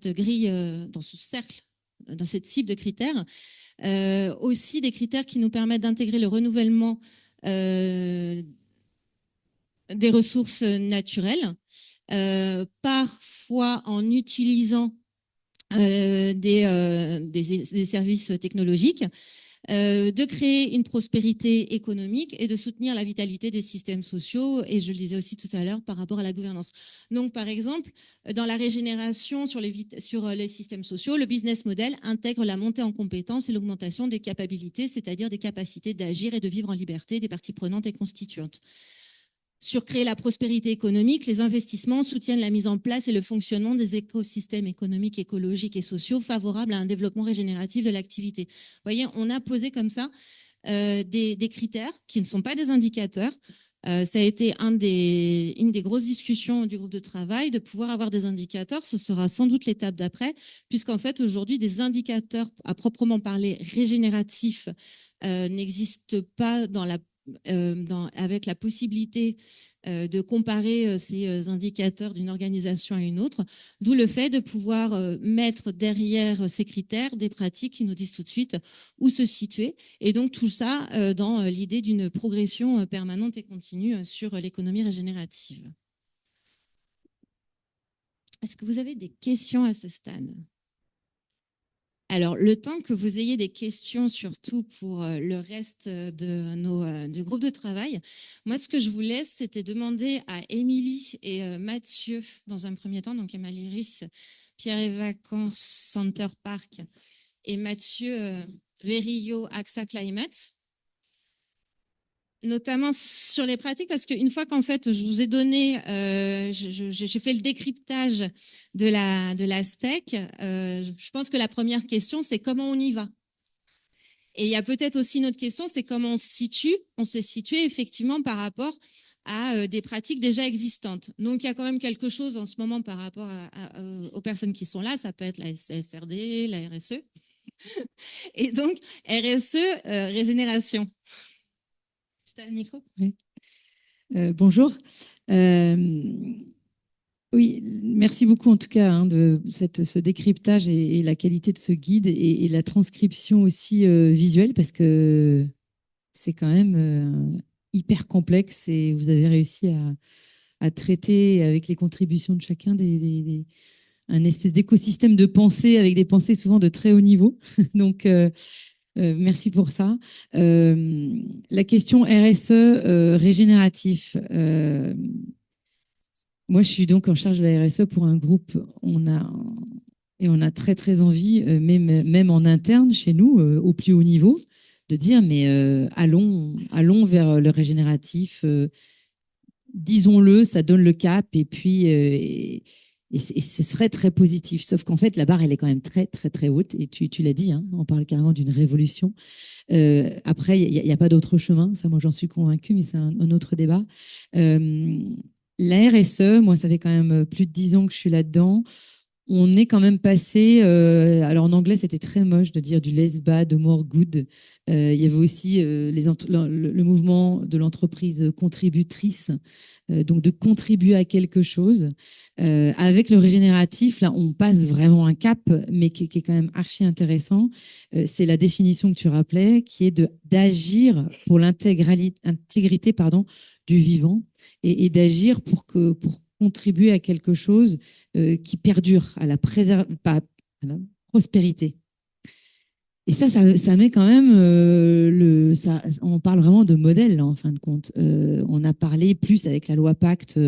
grille, dans ce cercle, dans cette cible de critères, aussi des critères qui nous permettent d'intégrer le renouvellement des ressources naturelles, parfois en utilisant des services technologiques, de créer une prospérité économique et de soutenir la vitalité des systèmes sociaux, et je le disais aussi tout à l'heure par rapport à la gouvernance. Donc, par exemple, dans la régénération sur les systèmes sociaux, le business model intègre la montée en compétences et l'augmentation des capacités, c'est-à-dire des capacités d'agir et de vivre en liberté des parties prenantes et constituantes. Sur créer la prospérité économique, les investissements soutiennent la mise en place et le fonctionnement des écosystèmes économiques, écologiques et sociaux favorables à un développement régénératif de l'activité. Vous voyez, on a posé comme ça des critères qui ne sont pas des indicateurs. Ça a été une des grosses discussions du groupe de travail, de pouvoir avoir des indicateurs. Ce sera sans doute l'étape d'après, puisqu'en fait, aujourd'hui, des indicateurs à proprement parler régénératifs n'existent pas avec la possibilité de comparer ces indicateurs d'une organisation à une autre, d'où le fait de pouvoir mettre derrière ces critères des pratiques qui nous disent tout de suite où se situer, et donc tout ça dans l'idée d'une progression permanente et continue sur l'économie régénérative. Est-ce que vous avez des questions à ce stade ? Alors, le temps que vous ayez des questions, surtout pour le reste du groupe de travail, moi, ce que je vous laisse, c'était demander à Émilie et Mathieu, dans un premier temps, donc Emma Lyris, Pierre et Vacances, Center Park, et Mathieu Verillo, AXA Climate, notamment sur les pratiques, parce qu'une fois qu'en fait je vous ai donné, j'ai fait le décryptage de la SPEC, je pense que la première question, c'est comment on y va. Et il y a peut-être aussi une autre question, c'est comment on se situe. On s'est situé effectivement par rapport à des pratiques déjà existantes. Donc, il y a quand même quelque chose en ce moment par rapport aux personnes qui sont là. Ça peut être la SRD, la RSE. Et donc, RSE, régénération. Je t'ai le micro. Oui. Bonjour. Oui, merci beaucoup en tout cas de ce décryptage et la qualité de ce guide et la transcription aussi visuelle parce que c'est quand même hyper complexe et vous avez réussi à traiter avec les contributions de chacun un espèce d'écosystème de pensée avec des pensées souvent de très haut niveau. Donc, merci pour ça. La question RSE régénératif. Moi, je suis donc en charge de la RSE pour un groupe. On a très très envie, même en interne chez nous, au plus haut niveau, de dire mais allons vers le régénératif. Disons-le, ça donne le cap et puis et ce serait très positif. Sauf qu'en fait, la barre, elle est quand même très très très haute. Et tu l'as dit, hein, on parle carrément d'une révolution. Après, il n'y a pas d'autre chemin. Ça, moi, j'en suis convaincue, mais c'est un autre débat. La RSE, moi, ça fait quand même plus de 10 ans que je suis là-dedans. On est quand même passé, alors en anglais c'était très moche de dire du less bad, more good. Il y avait aussi le mouvement de l'entreprise contributrice, donc de contribuer à quelque chose. Avec le régénératif, là on passe vraiment un cap, mais qui est quand même archi intéressant. C'est la définition que tu rappelais, qui est d'agir pour l'intégrité du vivant et d'agir pour contribuer à quelque chose qui perdure, à la prospérité. Et ça met quand même on parle vraiment de modèle là, en fin de compte. On a parlé plus avec la loi Pacte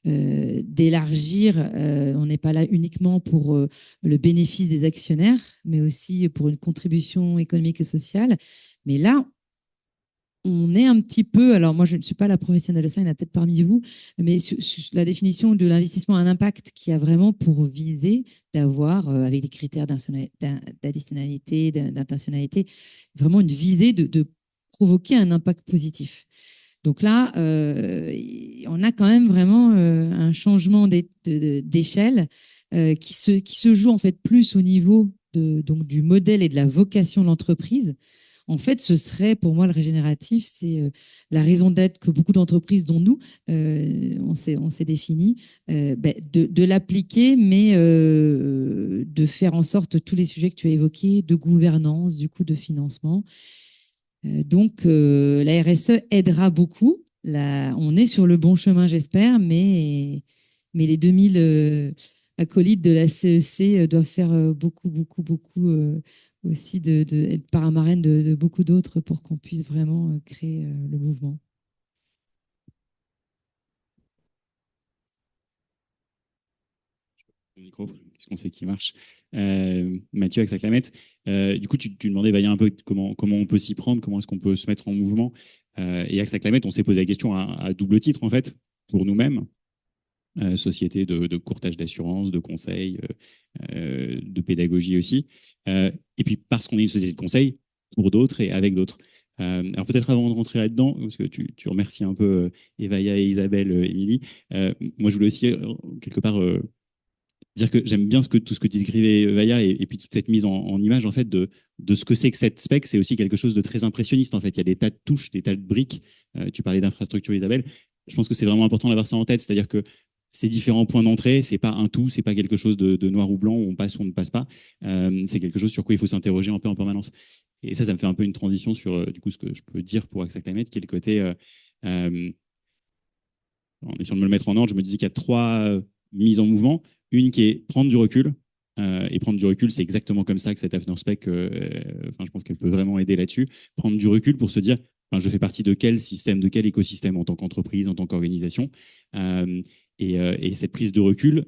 d'élargir. On n'est pas là uniquement pour le bénéfice des actionnaires, mais aussi pour une contribution économique et sociale. Mais là, on est un petit peu, alors moi je ne suis pas la professionnelle de ça, il y en a peut-être parmi vous, mais sur la définition de l'investissement à un impact qui a vraiment pour viser d'avoir, avec des critères d'additionnalité, d'intentionnalité, vraiment une visée de provoquer un impact positif. Donc là, on a quand même vraiment un changement d'échelle qui se joue en fait plus au niveau donc, du modèle et de la vocation de l'entreprise. En fait, ce serait pour moi le régénératif, c'est la raison d'être que beaucoup d'entreprises, dont nous, on s'est défini, de l'appliquer, mais de faire en sorte tous les sujets que tu as évoqués, de gouvernance, du coup de financement. Donc, la RSE aidera beaucoup. Là, on est sur le bon chemin, j'espère, mais les 2000 acolytes de la CEC doivent faire beaucoup, beaucoup, beaucoup aussi être paramarraine de beaucoup d'autres pour qu'on puisse vraiment créer le mouvement. Micro, puisqu'on sait qu'il marche. Mathieu avec sa clamette. Du coup, tu demandais Vaïa un peu comment on peut s'y prendre, comment est-ce qu'on peut se mettre en mouvement. Et avec sa clamette, on s'est posé la question à double titre, en fait, pour nous-mêmes. Société de courtage d'assurance, de conseil, de pédagogie aussi. Et puis parce qu'on est une société de conseil, pour d'autres et avec d'autres. Alors peut-être avant de rentrer là-dedans, parce que tu remercies un peu Evaïa et Isabelle, Émilie, moi je voulais aussi quelque part dire que j'aime bien tout ce que tu décrivais, Vaïa, et puis toute cette mise en image en fait de ce que c'est que cette spec. C'est aussi quelque chose de très impressionniste en fait. Il y a des tas de touches, des tas de briques. Tu parlais d'infrastructure, Isabelle. Je pense que c'est vraiment important d'avoir ça en tête, c'est-à-dire que ces différents points d'entrée, c'est pas un tout, c'est pas quelque chose de noir ou blanc où on passe ou on ne passe pas. C'est quelque chose sur quoi il faut s'interroger un peu en permanence. Et ça me fait un peu une transition sur du coup ce que je peux dire pour Axa Climate, qui est le côté. En essayant de me le mettre en ordre, je me disais qu'il y a 3 mises en mouvement. Une qui est prendre du recul. Et prendre du recul, c'est exactement comme ça que cette After Spec, je pense qu'elle peut vraiment aider là-dessus. Prendre du recul pour se dire, je fais partie de quel système, de quel écosystème en tant qu'entreprise, en tant qu'organisation. Et cette prise de recul,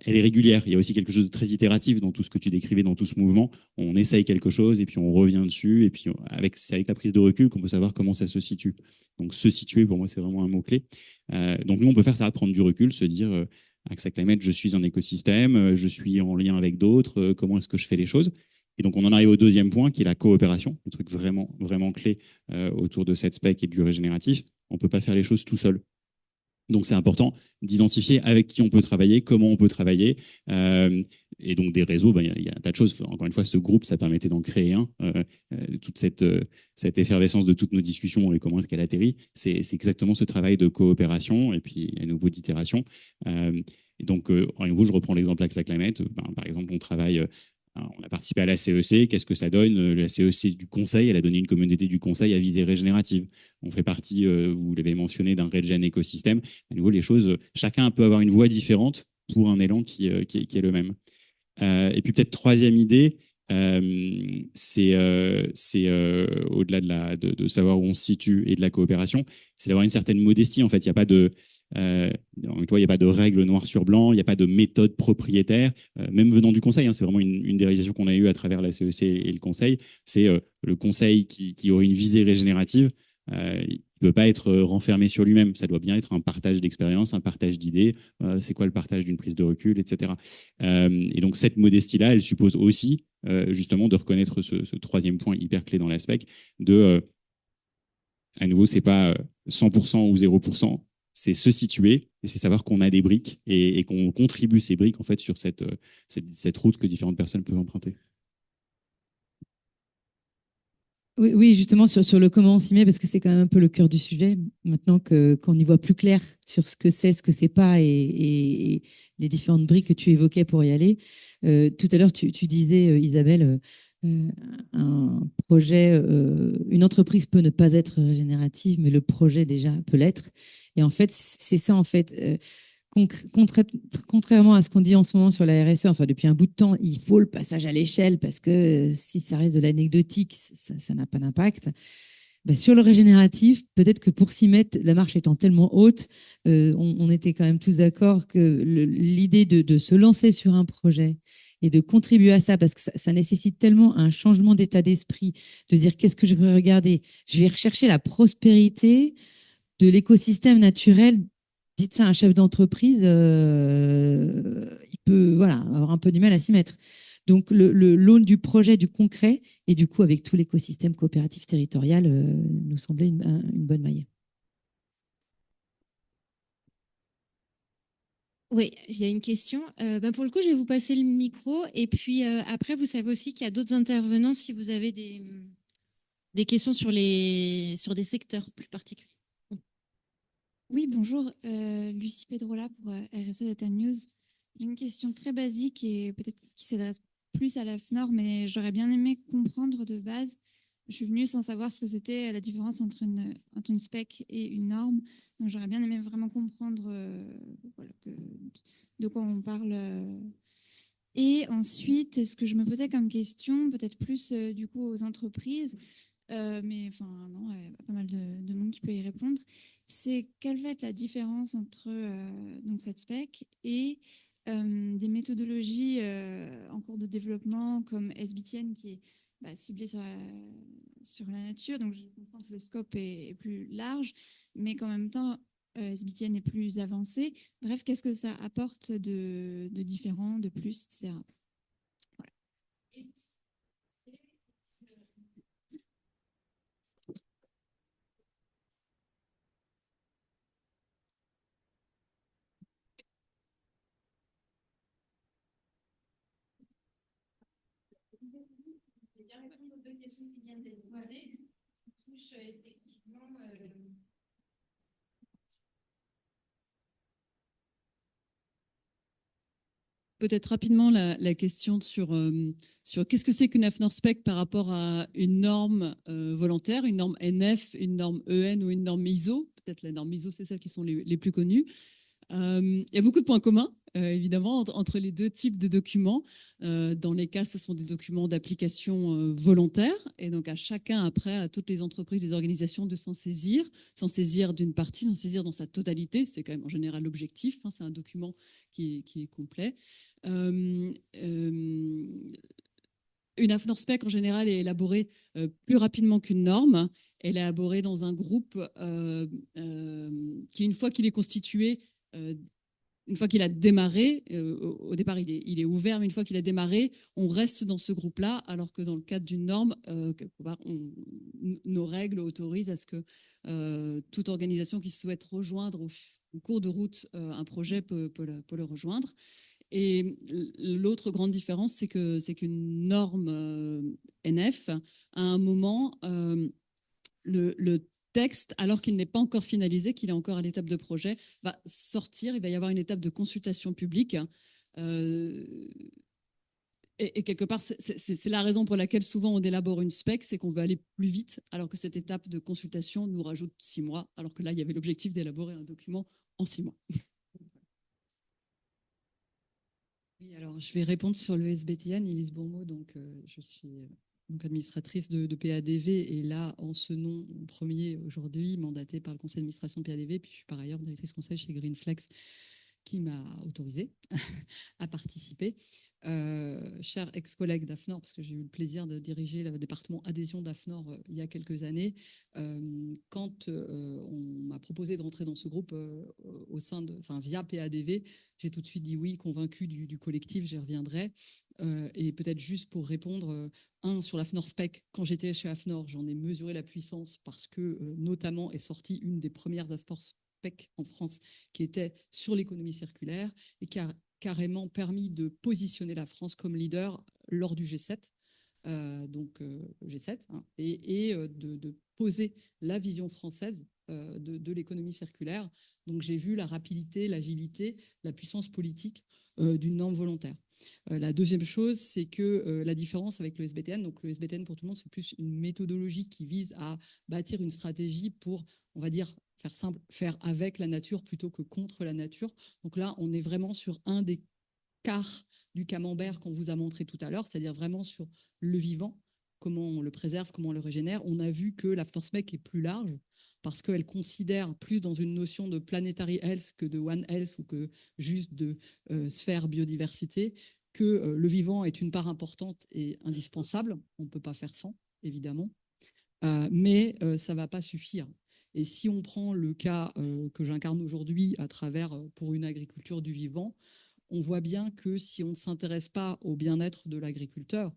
elle est régulière. Il y a aussi quelque chose de très itératif dans tout ce que tu décrivais, dans tout ce mouvement. On essaye quelque chose et puis on revient dessus. Et puis c'est avec la prise de recul qu'on peut savoir comment ça se situe. Donc se situer, pour moi, c'est vraiment un mot-clé. Donc nous, on peut faire ça, prendre du recul, se dire, Axa Climate, je suis un écosystème, je suis en lien avec d'autres, comment est-ce que je fais les choses? Et donc on en arrive au deuxième point, qui est la coopération, le truc vraiment, vraiment clé autour de cette spec et du régénératif. On ne peut pas faire les choses tout seul. Donc, c'est important d'identifier avec qui on peut travailler, comment on peut travailler. Et donc, des réseaux, ben, y a un tas de choses. Encore une fois, ce groupe, ça permettait d'en créer un. Toute cette effervescence de toutes nos discussions et comment est-ce qu'elle atterrit, c'est exactement ce travail de coopération et puis à nouveau d'itération. Et donc, à nouveau, je reprends l'exemple Axa Climate. Ben, par exemple, on a participé à la CEC. Qu'est-ce que ça donne? La CEC du conseil, elle a donné une communauté du conseil à visée régénérative. On fait partie, vous l'avez mentionné, d'un regen écosystème. À nouveau, les choses, chacun peut avoir une voie différente pour un élan qui est le même. Et puis peut-être troisième idée, c'est au-delà de savoir où on se situe et de la coopération, c'est d'avoir une certaine modestie. En fait, il n'y a pas de il y a pas de règles noir sur blanc, il n'y a pas de méthode propriétaire, même venant du conseil. Hein, c'est vraiment une des réalisations qu'on a eues à travers la CEC et le conseil. C'est le conseil qui aurait une visée régénérative. Il ne peut pas être renfermé sur lui-même. Ça doit bien être un partage d'expérience, un partage d'idées. C'est quoi le partage d'une prise de recul, etc. Et donc, cette modestie-là, elle suppose aussi justement de reconnaître ce troisième point hyper clé dans l'aspect de, à nouveau, c'est pas 100% ou 0%, c'est se situer et c'est savoir qu'on a des briques et qu'on contribue ces briques en fait sur cette route que différentes personnes peuvent emprunter. Oui, oui, justement, sur le comment on s'y met, parce que c'est quand même un peu le cœur du sujet, maintenant qu'on y voit plus clair sur ce que c'est pas, et les différentes briques que tu évoquais pour y aller. Tout à l'heure, tu disais, Isabelle, un projet, une entreprise peut ne pas être régénérative, mais le projet déjà peut l'être. Et en fait, c'est ça, en fait. Contrairement à ce qu'on dit en ce moment sur la RSE, enfin depuis un bout de temps, il faut le passage à l'échelle parce que si ça reste de l'anecdotique, ça n'a pas d'impact. Ben, sur le régénératif, peut-être que pour s'y mettre, la marche étant tellement haute, on était quand même tous d'accord que l'idée de se lancer sur un projet et de contribuer à ça, parce que ça nécessite tellement un changement d'état d'esprit, de dire qu'est-ce que je vais regarder? Je vais rechercher la prospérité de l'écosystème naturel. Dites ça à un chef d'entreprise, il peut voilà, avoir un peu du mal à s'y mettre. Donc, l'aune du projet, du concret, et du coup, avec tout l'écosystème coopératif territorial, nous semblait une bonne maille. Oui, il y a une question. Pour le coup, je vais vous passer le micro. Et puis après, vous savez aussi qu'il y a d'autres intervenants si vous avez des questions sur des secteurs plus particuliers. Oui, bonjour. Lucie Pedrola pour RSE Data News. J'ai une question très basique et peut-être qui s'adresse plus à la FNOR, mais j'aurais bien aimé comprendre de base. Je suis venue sans savoir ce que c'était la différence entre une spec et une norme. Donc j'aurais bien aimé vraiment comprendre de quoi on parle. Et ensuite, ce que je me posais comme question, peut-être plus du coup aux entreprises, mais enfin non, il y a pas mal de monde qui peut y répondre, c'est quelle va être la différence entre donc cette spec et des méthodologies en cours de développement comme SBTN qui est ciblée sur la nature. Donc je comprends que le scope est plus large, mais qu'en même temps SBTN est plus avancé. Bref, qu'est-ce que ça apporte de différent, de plus, etc. Voilà. Je vais bien répondre aux deux questions qui viennent d'être posées. Qui touchent effectivement. Peut-être rapidement la question sur qu'est-ce que c'est qu'une AFNOR spec par rapport à une norme volontaire, une norme NF, une norme EN ou une norme ISO. Peut-être la norme ISO, c'est celles qui sont les plus connues. Il y a beaucoup de points communs, évidemment, entre les deux types de documents. Dans les cas, ce sont des documents d'application volontaire. Et donc, à chacun, après, à toutes les entreprises, les organisations, de s'en saisir d'une partie, s'en saisir dans sa totalité. C'est quand même en général l'objectif. Hein, c'est un document qui est complet. Une AFNOR spec, en général, est élaborée plus rapidement qu'une norme. Elle est élaborée dans un groupe qui, une fois qu'il est constitué, une fois qu'il a démarré, au départ il est ouvert, mais une fois qu'il a démarré, on reste dans ce groupe-là, alors que dans le cadre d'une norme, quelque part, nos règles autorisent à ce que toute organisation qui souhaite rejoindre au cours de route un projet peut le rejoindre. Et l'autre grande différence, c'est qu'une norme NF, à un moment, le texte, alors qu'il n'est pas encore finalisé, qu'il est encore à l'étape de projet, va sortir. Il va y avoir une étape de consultation publique. Et quelque part, c'est la raison pour laquelle souvent on élabore une spec, c'est qu'on veut aller plus vite, alors que cette étape de consultation nous rajoute 6 mois, alors que là, il y avait l'objectif d'élaborer un document en 6 mois. Oui, alors je vais répondre sur le SBTN. Élise Bourmeau, donc je suis donc administratrice de PADV et là, en ce nom premier aujourd'hui, mandatée par le conseil d'administration de PADV, puis je suis par ailleurs directrice conseil chez Greenflex qui m'a autorisée à participer. Cher ex-collègue d'AFNOR, parce que j'ai eu le plaisir de diriger le département adhésion d'AFNOR il y a quelques années, quand on m'a proposé de rentrer dans ce groupe via PADV, j'ai tout de suite dit oui, convaincu du collectif, j'y reviendrai. Et peut-être juste pour répondre, sur l'AFNOR Spec, quand j'étais chez AFNOR, j'en ai mesuré la puissance parce que notamment est sortie une des premières ASPOR Spec en France qui était sur l'économie circulaire et qui a carrément permis de positionner la France comme leader lors du G7, G7, hein, et de poser la vision française de l'économie circulaire. Donc j'ai vu la rapidité, l'agilité, la puissance politique d'une norme volontaire. La deuxième chose, c'est que la différence avec le SBTN, donc le SBTN pour tout le monde, c'est plus une méthodologie qui vise à bâtir une stratégie pour, on va dire, faire simple, faire avec la nature plutôt que contre la nature. Donc là, on est vraiment sur un des quarts du camembert qu'on vous a montré tout à l'heure, c'est-à-dire vraiment sur le vivant, comment on le préserve, comment on le régénère. On a vu que l'AFNOR-SPEC est plus large parce qu'elle considère plus dans une notion de planetary health que de One Health ou que juste de sphère biodiversité, que le vivant est une part importante et indispensable. On ne peut pas faire sans, évidemment, mais ça ne va pas suffire. Et si on prend le cas que j'incarne aujourd'hui à travers pour une agriculture du vivant, on voit bien que si on ne s'intéresse pas au bien-être de l'agriculteur,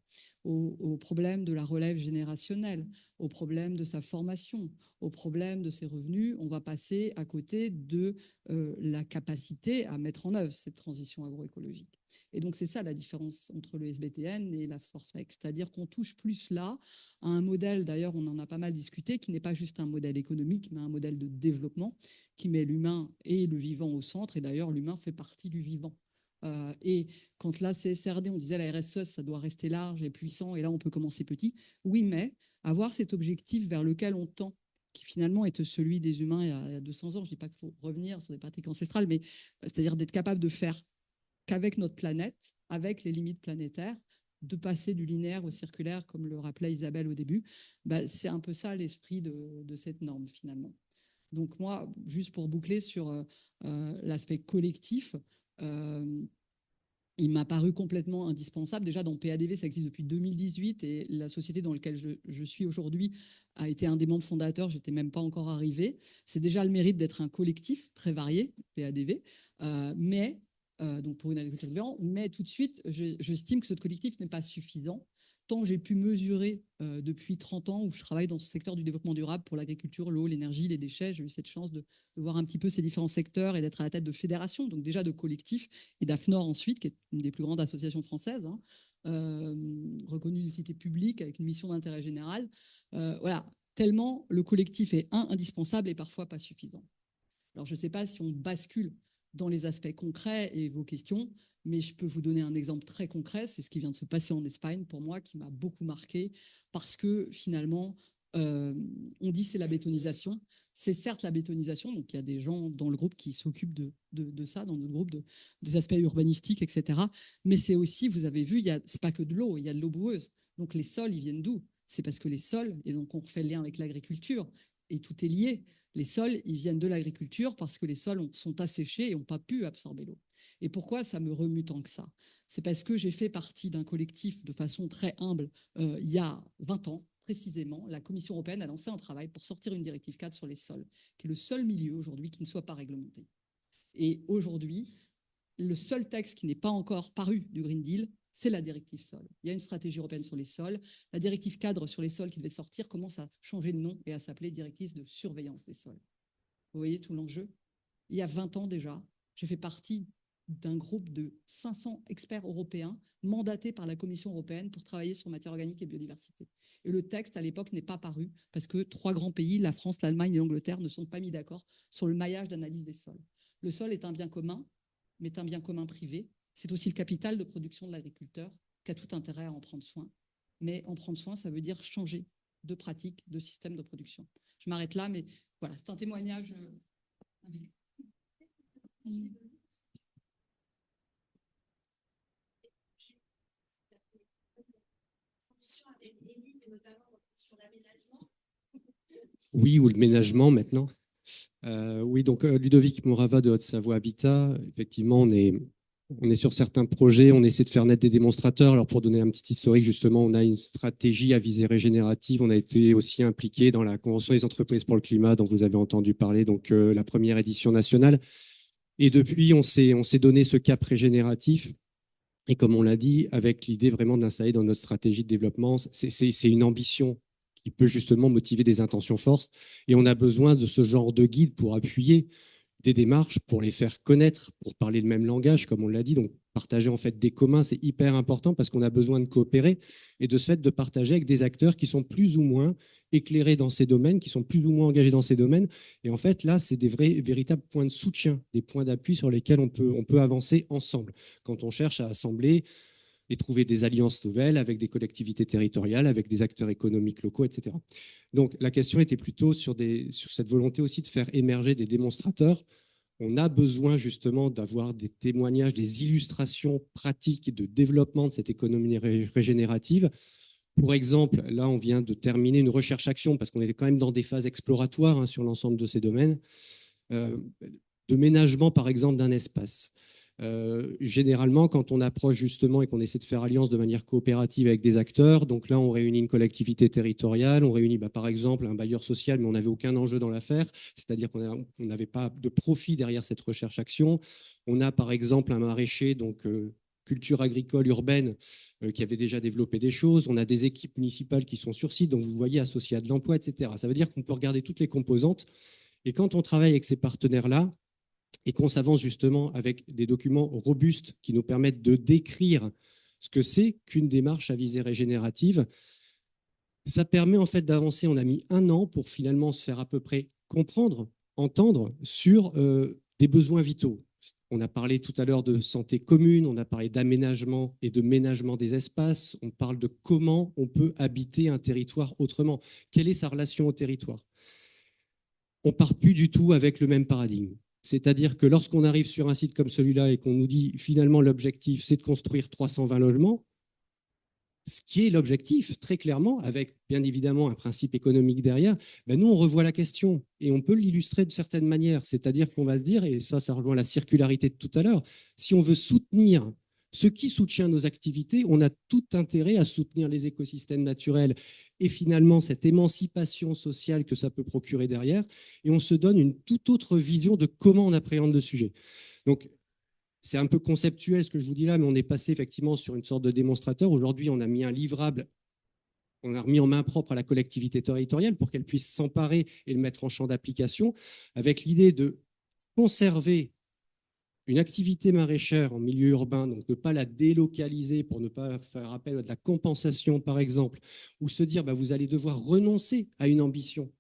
au problème de la relève générationnelle, au problème de sa formation, au problème de ses revenus, on va passer à côté de la capacité à mettre en œuvre cette transition agroécologique. Et donc, c'est ça la différence entre le SBTN et l'AFNOR-SPEC. C'est-à-dire qu'on touche plus là à un modèle, d'ailleurs, on en a pas mal discuté, qui n'est pas juste un modèle économique, mais un modèle de développement qui met l'humain et le vivant au centre. Et d'ailleurs, l'humain fait partie du vivant. Et quand la CSRD, on disait la RSE, ça doit rester large et puissant, et là, on peut commencer petit. Oui, mais avoir cet objectif vers lequel on tend, qui finalement est celui des humains il y a 200 ans, je ne dis pas qu'il faut revenir sur des pratiques ancestrales, mais c'est-à-dire d'être capable de faire qu'avec notre planète, avec les limites planétaires, de passer du linéaire au circulaire, comme le rappelait Isabelle au début, c'est un peu ça l'esprit de cette norme, finalement. Donc moi, juste pour boucler sur l'aspect collectif, il m'a paru complètement indispensable. Déjà, dans PADV, ça existe depuis 2018 et la société dans laquelle je suis aujourd'hui a été un des membres fondateurs. Je n'étais même pas encore arrivée. C'est déjà le mérite d'être un collectif très varié, PADV, donc pour une agriculture vivante. Mais tout de suite, j'estime que ce collectif n'est pas suffisant. Tant j'ai pu mesurer depuis 30 ans où je travaille dans ce secteur du développement durable pour l'agriculture, l'eau, l'énergie, les déchets, j'ai eu cette chance de voir un petit peu ces différents secteurs et d'être à la tête de fédérations, donc déjà de collectifs, et d'AFNOR ensuite, qui est une des plus grandes associations françaises, reconnue d'utilité publique avec une mission d'intérêt général. Voilà, tellement le collectif est indispensable et parfois pas suffisant. Alors je ne sais pas si on bascule dans les aspects concrets et vos questions, mais je peux vous donner un exemple très concret. C'est ce qui vient de se passer en Espagne pour moi, qui m'a beaucoup marqué, parce que finalement, on dit c'est la bétonisation. C'est certes la bétonisation, donc il y a des gens dans le groupe qui s'occupent de ça, dans notre groupe, des aspects urbanistiques, etc. Mais c'est aussi, vous avez vu, c'est pas que de l'eau, il y a de l'eau boueuse. Donc les sols, ils viennent d'où? C'est parce que les sols, et donc on refait le lien avec l'agriculture, et tout est lié. Les sols, ils viennent de l'agriculture parce que les sols sont asséchés et n'ont pas pu absorber l'eau. Et pourquoi ça me remue tant que ça? C'est parce que j'ai fait partie d'un collectif de façon très humble il y a 20 ans, précisément. La Commission européenne a lancé un travail pour sortir une directive cadre sur les sols, qui est le seul milieu aujourd'hui qui ne soit pas réglementé. Et aujourd'hui, le seul texte qui n'est pas encore paru du Green Deal, c'est la directive sol. Il y a une stratégie européenne sur les sols. La directive cadre sur les sols qui devait sortir commence à changer de nom et à s'appeler directive de surveillance des sols. Vous voyez tout l'enjeu? Il y a 20 ans déjà, j'ai fait partie d'un groupe de 500 experts européens mandatés par la Commission européenne pour travailler sur matière organique et biodiversité. Et le texte, à l'époque, n'est pas paru parce que 3 grands pays, la France, l'Allemagne et l'Angleterre, ne sont pas mis d'accord sur le maillage d'analyse des sols. Le sol est un bien commun, mais est un bien commun privé. C'est aussi le capital de production de l'agriculteur qui a tout intérêt à en prendre soin. Mais en prendre soin, ça veut dire changer de pratique, de système de production. Je m'arrête là, mais voilà, c'est un témoignage. Oui, ou le ménagement maintenant. Oui, donc Ludovic Morava de Haute-Savoie Habitat. Effectivement, on est sur certains projets, on essaie de faire naître des démonstrateurs. Alors, pour donner un petit historique, justement, on a une stratégie à visée régénérative. On a été aussi impliqué dans la Convention des entreprises pour le climat, dont vous avez entendu parler, donc la première édition nationale. Et depuis, on s'est donné ce cap régénératif. Et comme on l'a dit, avec l'idée vraiment de l'installer dans notre stratégie de développement, c'est une ambition qui peut justement motiver des intentions fortes. Et on a besoin de ce genre de guide pour appuyer des démarches, pour les faire connaître, pour parler le même langage, comme on l'a dit. Donc, partager en fait des communs, c'est hyper important parce qu'on a besoin de coopérer et de ce fait de partager avec des acteurs qui sont plus ou moins éclairés dans ces domaines, qui sont plus ou moins engagés dans ces domaines. Et en fait, là, c'est des véritables points de soutien, des points d'appui sur lesquels on peut avancer ensemble quand on cherche à assembler et trouver des alliances nouvelles avec des collectivités territoriales, avec des acteurs économiques locaux, etc. Donc, la question était plutôt sur cette volonté aussi de faire émerger des démonstrateurs. On a besoin justement d'avoir des témoignages, des illustrations pratiques de développement de cette économie régénérative. Pour exemple, là, on vient de terminer une recherche-action parce qu'on est quand même dans des phases exploratoires sur l'ensemble de ces domaines, de ménagement, par exemple, d'un espace. Généralement, quand on approche justement et qu'on essaie de faire alliance de manière coopérative avec des acteurs, donc là, on réunit une collectivité territoriale, on réunit par exemple un bailleur social, mais on n'avait aucun enjeu dans l'affaire, c'est-à-dire qu'on n'avait pas de profit derrière cette recherche-action. On a par exemple un maraîcher, donc culture agricole urbaine, qui avait déjà développé des choses. On a des équipes municipales qui sont sur site, donc vous voyez, associées à de l'emploi, etc. Ça veut dire qu'on peut regarder toutes les composantes. Et quand on travaille avec ces partenaires-là, et qu'on s'avance justement avec des documents robustes qui nous permettent de décrire ce que c'est qu'une démarche à visée régénérative, ça permet en fait d'avancer. On a mis 1 an pour finalement se faire à peu près comprendre, entendre sur des besoins vitaux. On a parlé tout à l'heure de santé commune, on a parlé d'aménagement et de ménagement des espaces, on parle de comment on peut habiter un territoire autrement. Quelle est sa relation au territoire? On ne part plus du tout avec le même paradigme. C'est-à-dire que lorsqu'on arrive sur un site comme celui-là et qu'on nous dit finalement l'objectif, c'est de construire 320 logements, ce qui est l'objectif, très clairement, avec bien évidemment un principe économique derrière, nous, on revoit la question et on peut l'illustrer de certaines manières. C'est-à-dire qu'on va se dire, et ça rejoint la circularité de tout à l'heure, si on veut soutenir ce qui soutient nos activités, on a tout intérêt à soutenir les écosystèmes naturels et finalement cette émancipation sociale que ça peut procurer derrière. Et on se donne une toute autre vision de comment on appréhende le sujet. Donc, c'est un peu conceptuel ce que je vous dis là, mais on est passé effectivement sur une sorte de démonstrateur. Aujourd'hui, on a mis un livrable, on a remis en main propre à la collectivité territoriale pour qu'elle puisse s'emparer et le mettre en champ d'application, avec l'idée de conserver une activité maraîchère en milieu urbain, donc ne pas la délocaliser pour ne pas faire appel à de la compensation, par exemple, ou se dire vous allez devoir renoncer à une ambition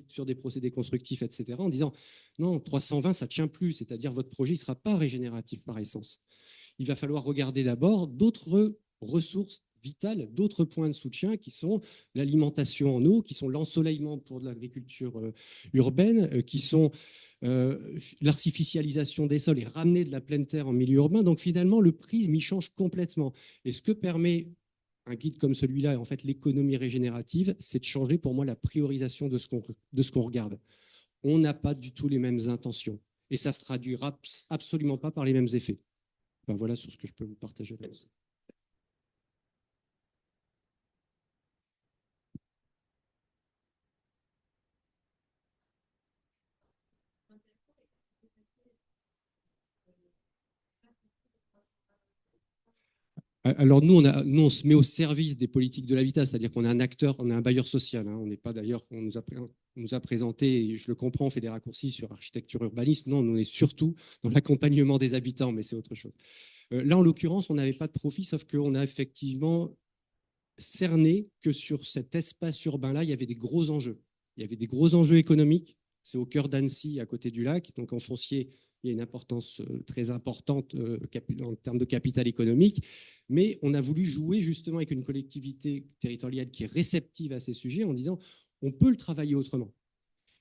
sur des procédés constructifs, etc., en disant non, 320, ça ne tient plus, c'est-à-dire votre projet ne sera pas régénératif par essence. Il va falloir regarder d'abord d'autres ressources vitales, d'autres points de soutien qui sont l'alimentation en eau, qui sont l'ensoleillement pour de l'agriculture urbaine, qui sont l'artificialisation des sols et ramener de la pleine terre en milieu urbain. Donc finalement, le prisme y change complètement. Et ce que permet un guide comme celui-là, en fait, l'économie régénérative, c'est de changer pour moi la priorisation de ce qu'on regarde. On n'a pas du tout les mêmes intentions et ça ne se traduira absolument pas par les mêmes effets. Voilà sur ce que je peux vous partager là. Alors nous, on se met au service des politiques de l'habitat, c'est-à-dire qu'on est un acteur, on est un bailleur social. Hein. On n'est pas d'ailleurs, on nous a présenté, et je le comprends, on fait des raccourcis sur architecture, urbanisme. Non, on est surtout dans l'accompagnement des habitants, mais c'est autre chose. Là, en l'occurrence, on n'avait pas de profit, sauf qu'on a effectivement cerné que sur cet espace urbain-là, il y avait des gros enjeux. Il y avait des gros enjeux économiques. C'est au cœur d'Annecy, à côté du lac. Donc, en foncier, il y a une importance très importante en termes de capital économique. Mais on a voulu jouer justement avec une collectivité territoriale qui est réceptive à ces sujets en disant on peut le travailler autrement.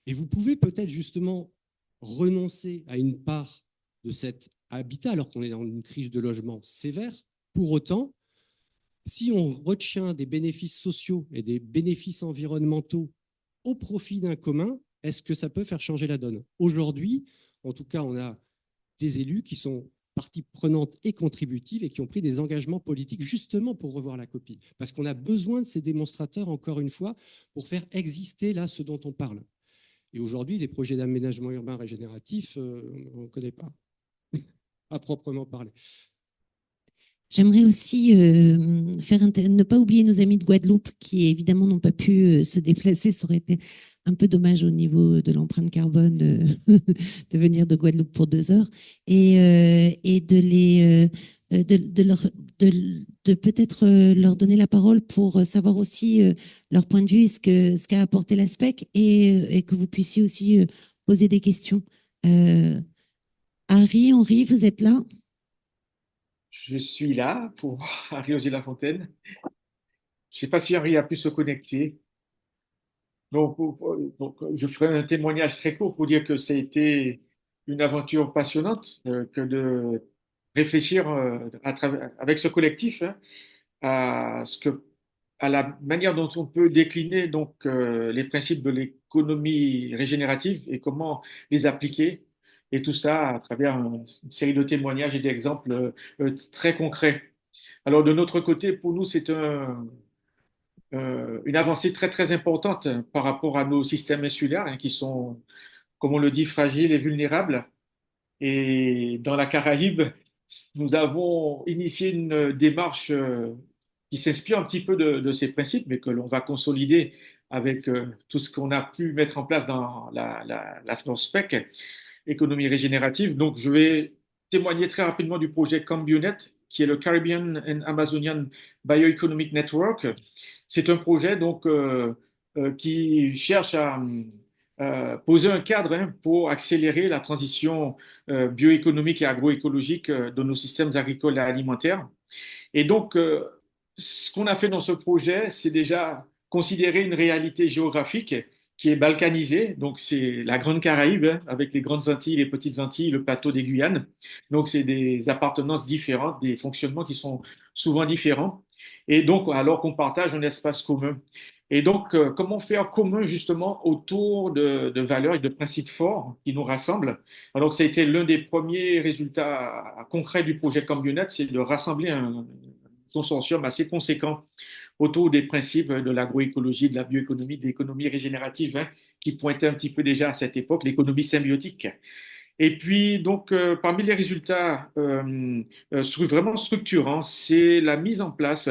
Et vous pouvez peut-être justement renoncer à une part de cet habitat alors qu'on est dans une crise de logement sévère. Pour autant, si on retient des bénéfices sociaux et des bénéfices environnementaux au profit d'un commun, est-ce que ça peut faire changer la donne? Aujourd'hui, en tout cas, on a des élus qui sont partie prenante et contributive et qui ont pris des engagements politiques justement pour revoir la copie. Parce qu'on a besoin de ces démonstrateurs, encore une fois, pour faire exister là ce dont on parle. Et aujourd'hui, les projets d'aménagement urbain régénératif, on ne connaît pas, à proprement parler. J'aimerais aussi ne pas oublier nos amis de Guadeloupe qui évidemment n'ont pas pu se déplacer. Ça aurait été un peu dommage au niveau de l'empreinte carbone de venir de Guadeloupe pour 2 heures et de peut-être leur donner la parole pour savoir aussi leur point de vue et ce qu'a apporté l'ASPEC et que vous puissiez aussi poser des questions. Henri, vous êtes là? Je suis là pour Henri Osier-Lafontaine. Je ne sais pas si Henri a pu se connecter. Donc, je ferai un témoignage très court pour dire que ça a été une aventure passionnante que de réfléchir avec ce collectif hein, à la manière dont on peut décliner donc, les principes de l'économie régénérative et comment les appliquer. Et tout ça à travers une série de témoignages et d'exemples très concrets. Alors, de notre côté, pour nous, c'est une avancée très, très importante par rapport à nos systèmes insulaires hein, qui sont, comme on le dit, fragiles et vulnérables. Et dans la Caraïbe, nous avons initié une démarche qui s'inspire un petit peu de ces principes, mais que l'on va consolider avec tout ce qu'on a pu mettre en place dans la FNORSPEC, économie régénérative. Donc, je vais témoigner très rapidement du projet CambioNet, qui est le Caribbean and Amazonian Bioeconomic Network. C'est un projet donc, qui cherche à poser un cadre hein, pour accélérer la transition bioéconomique et agroécologique de nos systèmes agricoles et alimentaires. Et donc, ce qu'on a fait dans ce projet, c'est déjà considérer une réalité géographique qui est balkanisée. Donc, c'est la Grande Caraïbe, hein, avec les Grandes Antilles, les Petites Antilles, le plateau des Guyanes. Donc, c'est des appartenances différentes, des fonctionnements qui sont souvent différents. Et donc, alors qu'on partage un espace commun. Et donc, comment faire commun justement autour de valeurs et de principes forts qui nous rassemblent? Alors, ça a été l'un des premiers résultats concrets du projet CambioNet, c'est de rassembler un consortium assez conséquent autour des principes de l'agroécologie, de la bioéconomie, de l'économie régénérative, hein, qui pointait un petit peu déjà à cette époque, l'économie symbiotique. Et puis, donc, parmi les résultats vraiment structurants, c'est la mise en place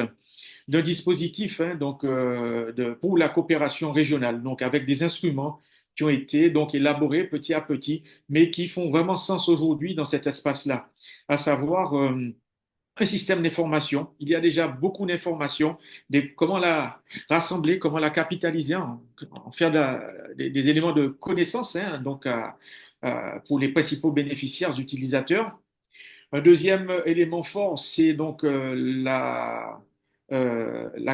d'un dispositif hein, donc, pour la coopération régionale, donc avec des instruments qui ont été donc élaborés petit à petit, mais qui font vraiment sens aujourd'hui dans cet espace-là, à savoir un système d'information. Il y a déjà beaucoup d'informations, comment la rassembler, comment la capitaliser, en faire des éléments de connaissance hein, donc pour les principaux bénéficiaires, utilisateurs. Un deuxième élément fort, c'est donc la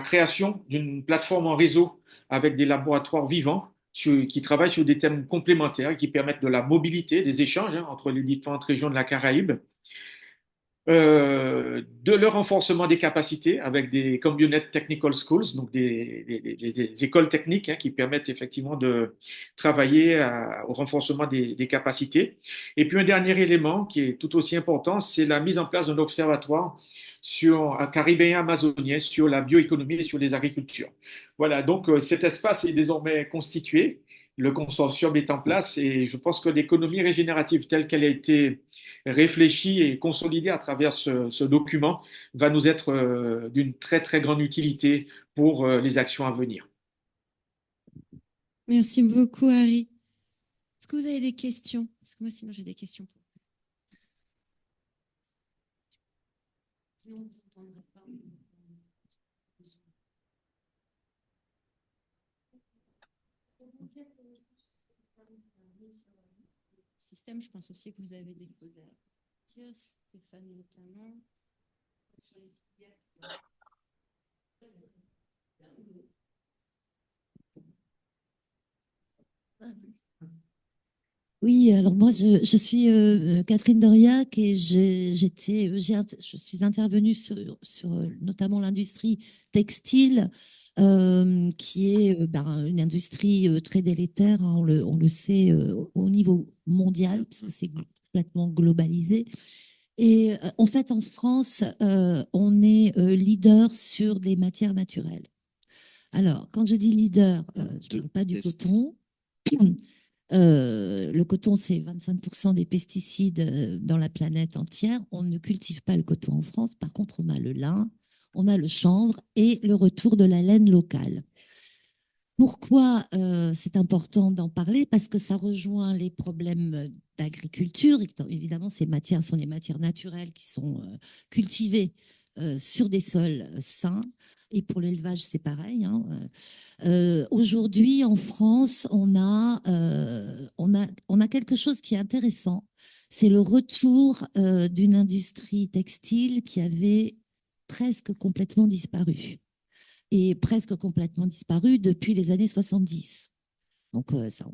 création d'une plateforme en réseau avec des laboratoires vivants qui travaillent sur des thèmes complémentaires et qui permettent de la mobilité, des échanges hein, entre les différentes régions de la Caraïbe. De le renforcement des capacités avec des CambioNet Technical Schools, donc des écoles techniques hein, qui permettent effectivement de travailler au renforcement des capacités. Et puis un dernier élément qui est tout aussi important, c'est la mise en place d'un observatoire caribéen amazonien sur la bioéconomie et sur les agricultures. Voilà, donc cet espace est désormais constitué le consortium est en place et je pense que l'économie régénérative telle qu'elle a été réfléchie et consolidée à travers ce document va nous être d'une très très grande utilité pour les actions à venir. Merci beaucoup, Harry. Est-ce que vous avez des questions? Parce que moi, sinon, j'ai des questions. Sinon, on vous entendra pas. Système, je pense aussi que vous avez des choses à dire, Stéphane notamment, sur les filières. Oui, alors moi, je suis Catherine Doriac et je suis intervenue sur notamment l'industrie textile, qui est une industrie très délétère, hein, on le sait au niveau mondial, parce que c'est complètement globalisé. Et en fait, en France, on est leader sur des matières naturelles. Alors, quand je dis leader, je ne parle pas du coton. Le coton, c'est 25% des pesticides dans la planète entière. On ne cultive pas le coton en France. Par contre, on a le lin, on a le chanvre et le retour de la laine locale. Pourquoi c'est important d'en parler? Parce que ça rejoint les problèmes d'agriculture. Évidemment, ces matières sont des matières naturelles qui sont cultivées sur des sols sains. Et pour l'élevage, c'est pareil, hein. Aujourd'hui, en France, on a quelque chose qui est intéressant. C'est le retour d'une industrie textile qui avait presque complètement disparu. Et presque complètement disparu depuis les années 70. Donc, ça,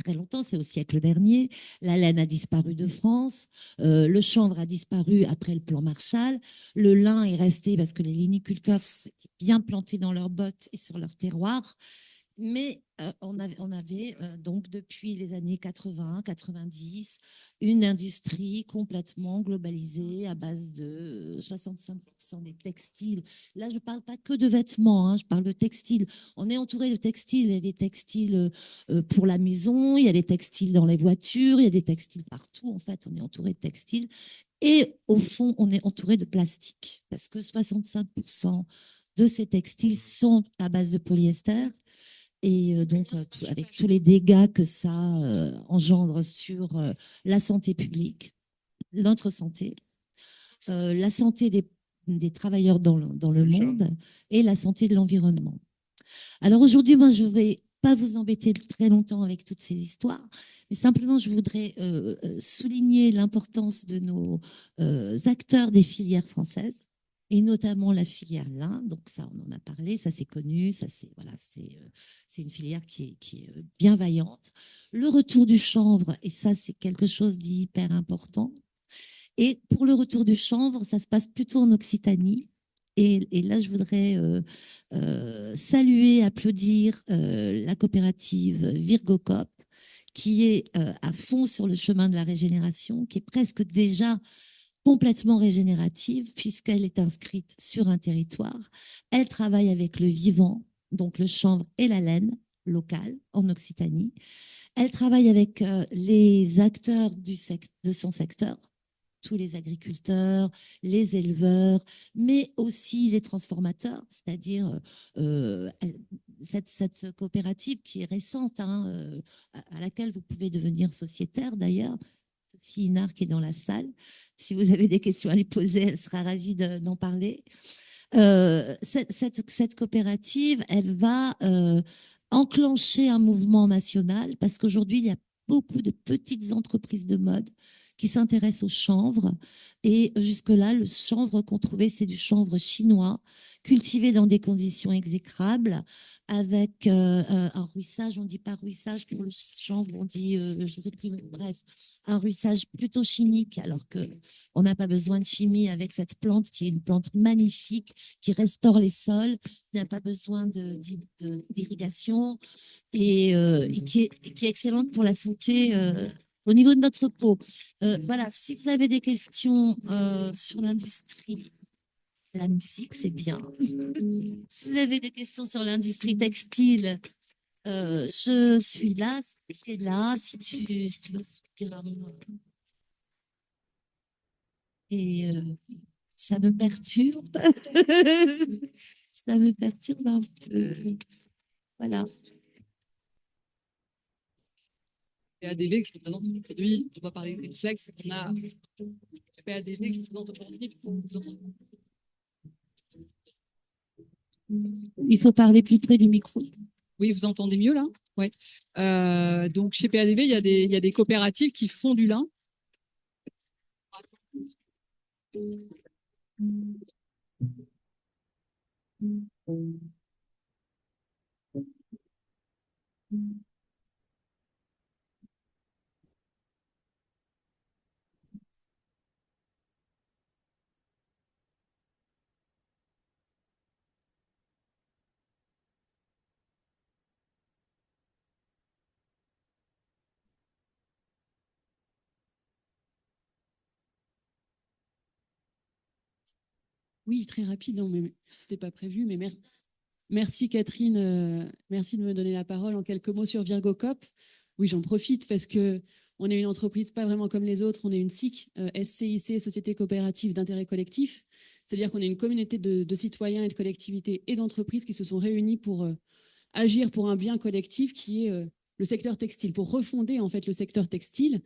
très longtemps, c'est au siècle dernier. La laine a disparu de France, le chanvre a disparu après le plan Marshall, le lin est resté parce que les liniculteurs étaient bien plantés dans leurs bottes et sur leur terroir. Mais on avait donc depuis les années 80, 90, une industrie complètement globalisée à base de 65% des textiles. Là, je ne parle pas que de vêtements, hein, je parle de textiles. On est entouré de textiles. Il y a des textiles pour la maison, il y a des textiles dans les voitures, il y a des textiles partout. En fait, on est entouré de textiles. Et au fond, on est entouré de plastique parce que 65% de ces textiles sont à base de polyester. Et donc, avec tous les dégâts que ça engendre sur la santé publique, notre santé, la santé des travailleurs dans le monde et la santé de l'environnement. Alors aujourd'hui, moi, je ne vais pas vous embêter très longtemps avec toutes ces histoires, mais simplement, je voudrais souligner l'importance de nos acteurs des filières françaises, et notamment la filière lin. Donc ça, on en a parlé, ça c'est connu, ça c'est voilà, c'est une filière qui est bien vaillante. Le retour du chanvre, et ça c'est quelque chose d'hyper important. Et pour le retour du chanvre, ça se passe plutôt en Occitanie. Et là, je voudrais saluer, applaudir la coopérative Virgocop, qui est à fond sur le chemin de la régénération, qui est presque déjà complètement régénérative puisqu'elle est inscrite sur un territoire. Elle travaille avec le vivant, donc le chanvre et la laine locale en Occitanie. Elle travaille avec les acteurs de son secteur, tous les agriculteurs, les éleveurs, mais aussi les transformateurs, c'est-à-dire cette coopérative qui est récente, hein, à laquelle vous pouvez devenir sociétaire d'ailleurs. Sophie Inard qui est dans la salle. Si vous avez des questions à lui poser, elle sera ravie d'en parler. Cette coopérative, elle va enclencher un mouvement national parce qu'aujourd'hui, il y a beaucoup de petites entreprises de mode qui s'intéressent au chanvre. Et jusque-là, le chanvre qu'on trouvait, c'est du chanvre chinois, cultivé dans des conditions exécrables, avec un ruissage, on ne dit pas ruissage pour le chanvre, on dit, je ne sais plus, bref, un ruissage plutôt chimique, alors qu'on n'a pas besoin de chimie avec cette plante qui est une plante magnifique, qui restaure les sols, qui n'a pas besoin d'irrigation et qui est excellente pour la santé au niveau de notre peau. Voilà, si vous avez des questions sur l'industrie, la musique, c'est bien. Si vous avez des questions sur l'industrie textile, Je suis là, si tu es là, si tu veux dire un mot. Et ça me perturbe. Ça me perturbe un peu. Voilà. PADV que je représente aujourd'hui, on va parler des réflexes, on a PADV que je représente aujourd'hui. Il faut parler plus près du micro. Oui, vous entendez mieux là? Ouais. Donc chez PADV, il y a des coopératives qui font du lin. Oui, très rapide, non, mais c'était pas prévu, mais merci Catherine, merci de me donner la parole en quelques mots sur Virgocop. Oui, j'en profite parce que on est une entreprise pas vraiment comme les autres, on est une SIC, SCIC, Société coopérative d'intérêt collectif, c'est-à-dire qu'on est une communauté de citoyens et de collectivités et d'entreprises qui se sont réunis pour agir pour un bien collectif qui est le secteur textile, pour refonder en fait le secteur textile.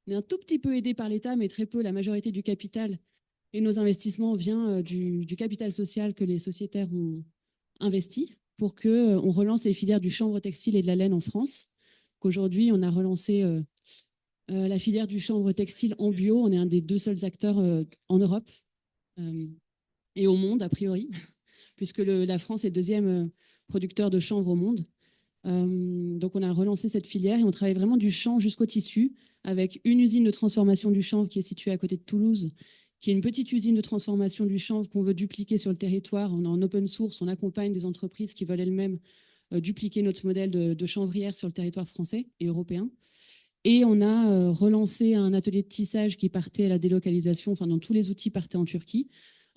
On est un tout petit peu aidé par l'État, mais très peu, la majorité du capital et nos investissements vient du capital social que les sociétaires ont investi pour qu'on relance les filières du chanvre textile et de la laine en France. Qu'aujourd'hui, on a relancé la filière du chanvre textile en bio. On est un des 2 seuls acteurs en Europe et au monde, a priori, puisque la France est le 2e producteur de chanvre au monde. Donc, on a relancé cette filière et on travaille vraiment du chanvre jusqu'au tissu avec une usine de transformation du chanvre qui est située à côté de Toulouse, qui est une petite usine de transformation du chanvre qu'on veut dupliquer sur le territoire. On est en open source, on accompagne des entreprises qui veulent elles-mêmes dupliquer notre modèle de chanvrière sur le territoire français et européen. Et on a relancé un atelier de tissage qui partait à la délocalisation, enfin dont tous les outils partaient en Turquie.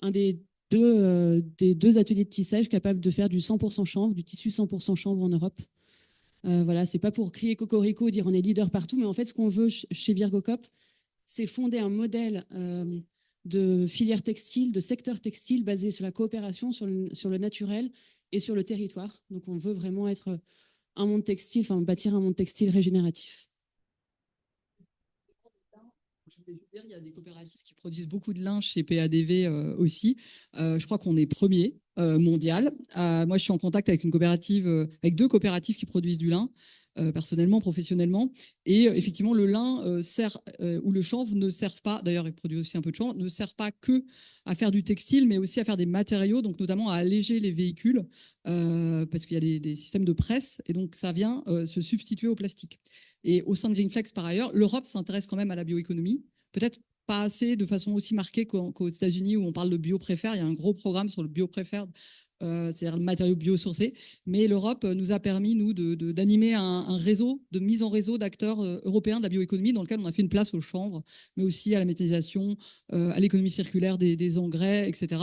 Un des deux ateliers de tissage capables de faire du 100% chanvre, du tissu 100% chanvre en Europe. Voilà, c'est pas pour crier cocorico, dire on est leader partout, mais en fait, ce qu'on veut chez Virgocop, c'est fonder un modèle de filière textile, de secteur textile basé sur la coopération, sur le naturel et sur le territoire. Donc, on veut vraiment être un monde textile, enfin bâtir un monde textile régénératif. Je voulais juste dire, il y a des coopératives qui produisent beaucoup de lin chez PADV aussi. Je crois qu'on est premier mondial. Moi, je suis en contact avec une coopérative, avec 2 coopératives qui produisent du lin, personnellement, professionnellement. Et effectivement, le lin sert, ou le chanvre ne servent pas, d'ailleurs, il produit aussi un peu de chanvre, ne servent pas que à faire du textile, mais aussi à faire des matériaux, donc notamment à alléger les véhicules, parce qu'il y a des systèmes de presse, et donc ça vient se substituer au plastique. Et au sein de Greenflex, par ailleurs, l'Europe s'intéresse quand même à la bioéconomie, peut-être pas assez de façon aussi marquée qu'aux États-Unis où on parle de bio-préfère. Il y a un gros programme sur le bio-préfère, c'est-à-dire le matériau biosourcé. Mais l'Europe nous a permis, nous, d'animer un réseau, de mise en réseau d'acteurs européens de la bioéconomie dans lequel on a fait une place au chanvre, mais aussi à la méthanisation, à l'économie circulaire des engrais, etc.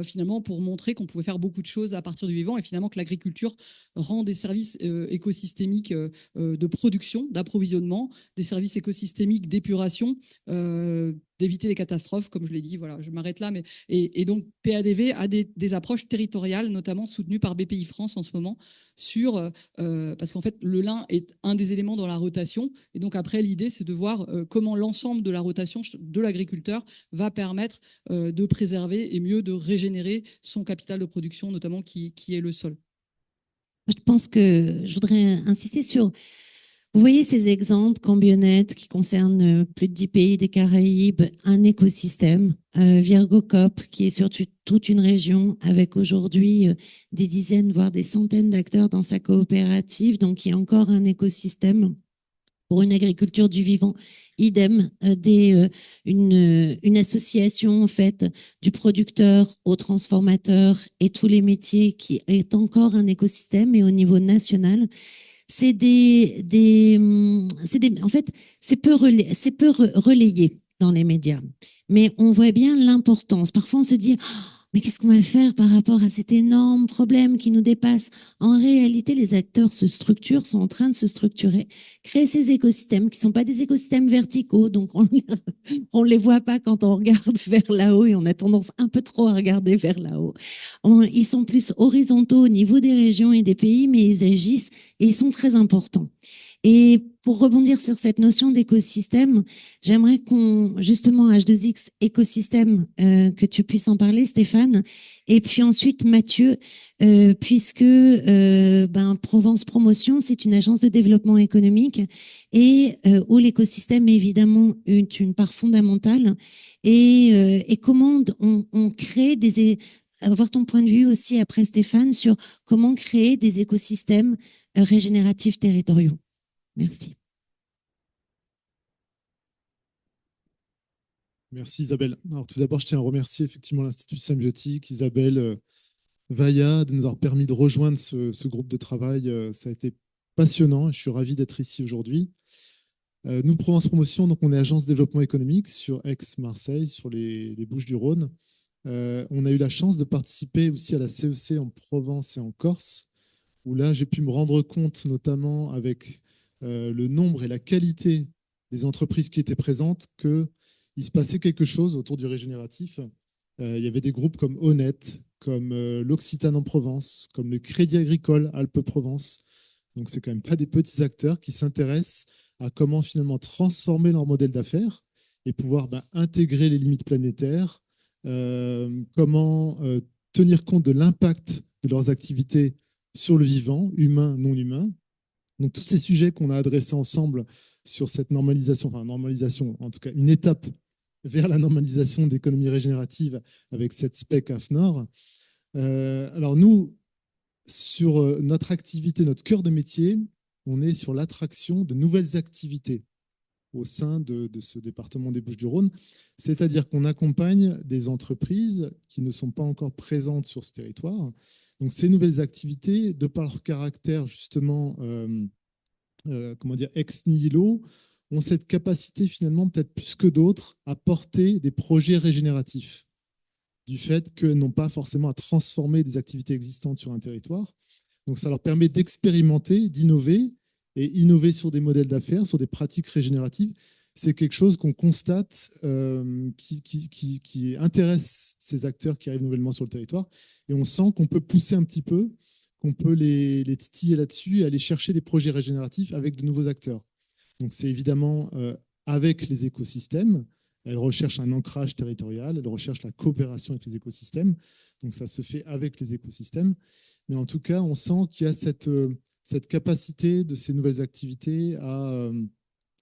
Finalement, pour montrer qu'on pouvait faire beaucoup de choses à partir du vivant et finalement que l'agriculture rend des services écosystémiques de production, d'approvisionnement, des services écosystémiques d'épuration, d'éviter les catastrophes, comme je l'ai dit. Voilà, je m'arrête là. Mais, et donc, PADV a des approches territoriales, notamment soutenues par BPI France en ce moment, parce qu'en fait, le lin est un des éléments dans la rotation. Et donc, après, l'idée, c'est de voir comment l'ensemble de la rotation de l'agriculteur va permettre de préserver et mieux de régénérer son capital de production, notamment qui est le sol. Je pense que je voudrais insister sur... Vous voyez ces exemples, Cambionnet, qui concernent plus de 10 pays des Caraïbes, un écosystème, Virgocop, qui est sur toute une région, avec aujourd'hui des dizaines, voire des centaines d'acteurs dans sa coopérative, donc il y a encore un écosystème pour une agriculture du vivant. Idem, une association en fait du producteur au transformateur et tous les métiers qui est encore un écosystème, et au niveau national, en fait, c'est peu relayé dans les médias. Mais on voit bien l'importance. Parfois, on se dit, mais qu'est-ce qu'on va faire par rapport à cet énorme problème qui nous dépasse? En réalité, les acteurs se structurent, sont en train de se structurer, créer ces écosystèmes qui ne sont pas des écosystèmes verticaux, donc on les voit pas quand on regarde vers là-haut et on a tendance un peu trop à regarder vers là-haut. Ils sont plus horizontaux au niveau des régions et des pays, mais ils agissent et ils sont très importants. Et pour rebondir sur cette notion d'écosystème, j'aimerais justement, H2X écosystème, que tu puisses en parler, Stéphane. Et puis ensuite, Mathieu, puisque Provence Promotion, c'est une agence de développement économique et où l'écosystème est évidemment une part fondamentale. Et comment on crée avoir ton point de vue aussi après, Stéphane, sur comment créer des écosystèmes régénératifs territoriaux. Merci. Merci Isabelle. Alors tout d'abord, je tiens à remercier effectivement l'Institut Symbiotique, Isabelle, Vaya, de nous avoir permis de rejoindre ce groupe de travail. Ça a été passionnant et je suis ravi d'être ici aujourd'hui. Nous, Provence Promotion, donc on est agence de développement économique sur Aix-Marseille, sur les Bouches-du-Rhône. On a eu la chance de participer aussi à la CEC en Provence et en Corse, où là, j'ai pu me rendre compte, notamment avec le nombre et la qualité des entreprises qui étaient présentes, qu'il se passait quelque chose autour du régénératif. Il y avait des groupes comme Honnête, comme l'Occitane en Provence, comme le Crédit Agricole Alpes-Provence. Donc, c'est quand même pas des petits acteurs qui s'intéressent à comment finalement transformer leur modèle d'affaires et pouvoir intégrer les limites planétaires, comment tenir compte de l'impact de leurs activités sur le vivant, humain, non humain. Donc, tous ces sujets qu'on a adressés ensemble sur cette normalisation, en tout cas une étape vers la normalisation d'économie régénérative avec cette SPEC AFNOR. Alors nous, sur notre activité, notre cœur de métier, on est sur l'attraction de nouvelles activités au sein de ce département des Bouches-du-Rhône, c'est-à-dire qu'on accompagne des entreprises qui ne sont pas encore présentes sur ce territoire. Donc ces nouvelles activités, de par leur caractère justement, ex nihilo, ont cette capacité finalement, peut-être plus que d'autres, à porter des projets régénératifs, du fait qu'elles n'ont pas forcément à transformer des activités existantes sur un territoire. Donc ça leur permet d'expérimenter, d'innover, et innover sur des modèles d'affaires, sur des pratiques régénératives. C'est quelque chose qu'on constate qui intéresse ces acteurs qui arrivent nouvellement sur le territoire. Et on sent qu'on peut pousser un petit peu, qu'on peut les titiller là-dessus et aller chercher des projets régénératifs avec de nouveaux acteurs. Donc c'est évidemment avec les écosystèmes. Elle recherche un ancrage territorial, elle recherche la coopération avec les écosystèmes. Donc ça se fait avec les écosystèmes. Mais en tout cas, on sent qu'il y a cette capacité de ces nouvelles activités à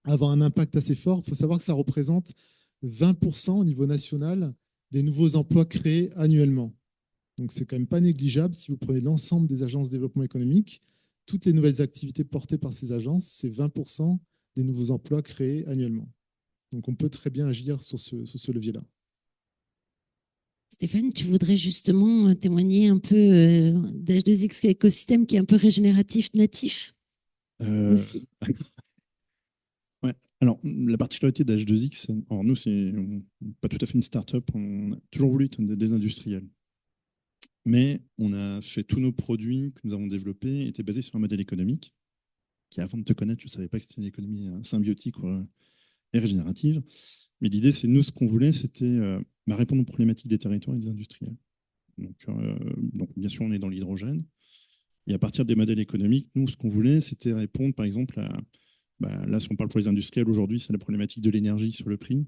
avoir un impact assez fort. Il faut savoir que ça représente 20% au niveau national des nouveaux emplois créés annuellement. Donc, c'est quand même pas négligeable. Si vous prenez l'ensemble des agences de développement économique, toutes les nouvelles activités portées par ces agences, c'est 20% des nouveaux emplois créés annuellement. Donc, on peut très bien agir sur ce levier-là. Stéphane, tu voudrais justement témoigner un peu d'H2X écosystème qui est un peu régénératif, natif aussi. Ouais. Alors, la particularité d'H2X, alors nous, c'est pas tout à fait une start-up, on a toujours voulu être des industriels. Mais on a fait tous nos produits que nous avons développés étaient basés sur un modèle économique qui, avant de te connaître, je ne savais pas que c'était une économie symbiotique et régénérative. Mais l'idée, c'est nous, ce qu'on voulait, c'était répondre aux problématiques des territoires et des industriels. Donc, bien sûr, on est dans l'hydrogène. Et à partir des modèles économiques, nous, ce qu'on voulait, c'était répondre, par exemple, là, si on parle pour les industriels, aujourd'hui, c'est la problématique de l'énergie sur le prix.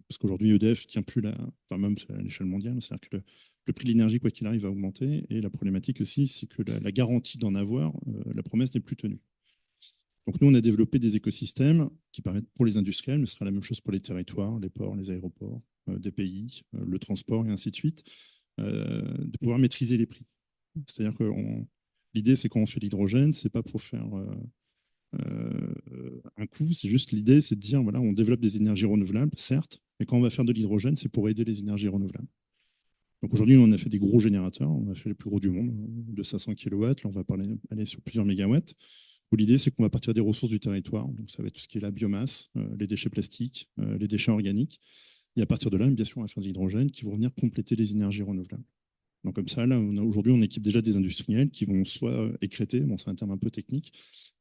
Parce qu'aujourd'hui, EDF ne tient plus même à l'échelle mondiale, c'est-à-dire que le prix de l'énergie, quoi qu'il arrive, va augmenter. Et la problématique aussi, c'est que la garantie d'en avoir, la promesse n'est plus tenue. Donc nous, on a développé des écosystèmes qui permettent pour les industriels, mais ce sera la même chose pour les territoires, les ports, les aéroports, des pays, le transport et ainsi de suite, de pouvoir maîtriser les prix. C'est-à-dire que l'idée, c'est quand on fait l'hydrogène, c'est pas pour faire un coût, c'est juste l'idée, c'est de dire, voilà, on développe des énergies renouvelables, certes, mais quand on va faire de l'hydrogène, c'est pour aider les énergies renouvelables. Donc aujourd'hui, on a fait des gros générateurs, on a fait les plus gros du monde, de 500 kW, là on va aller sur plusieurs mégawatts, où l'idée c'est qu'on va partir des ressources du territoire, donc ça va être tout ce qui est la biomasse, les déchets plastiques, les déchets organiques, et à partir de là, bien sûr, on va faire de l'hydrogène qui vont venir compléter les énergies renouvelables. Donc comme ça, là, aujourd'hui, on équipe déjà des industriels qui vont soit écréter, bon, c'est un terme un peu technique,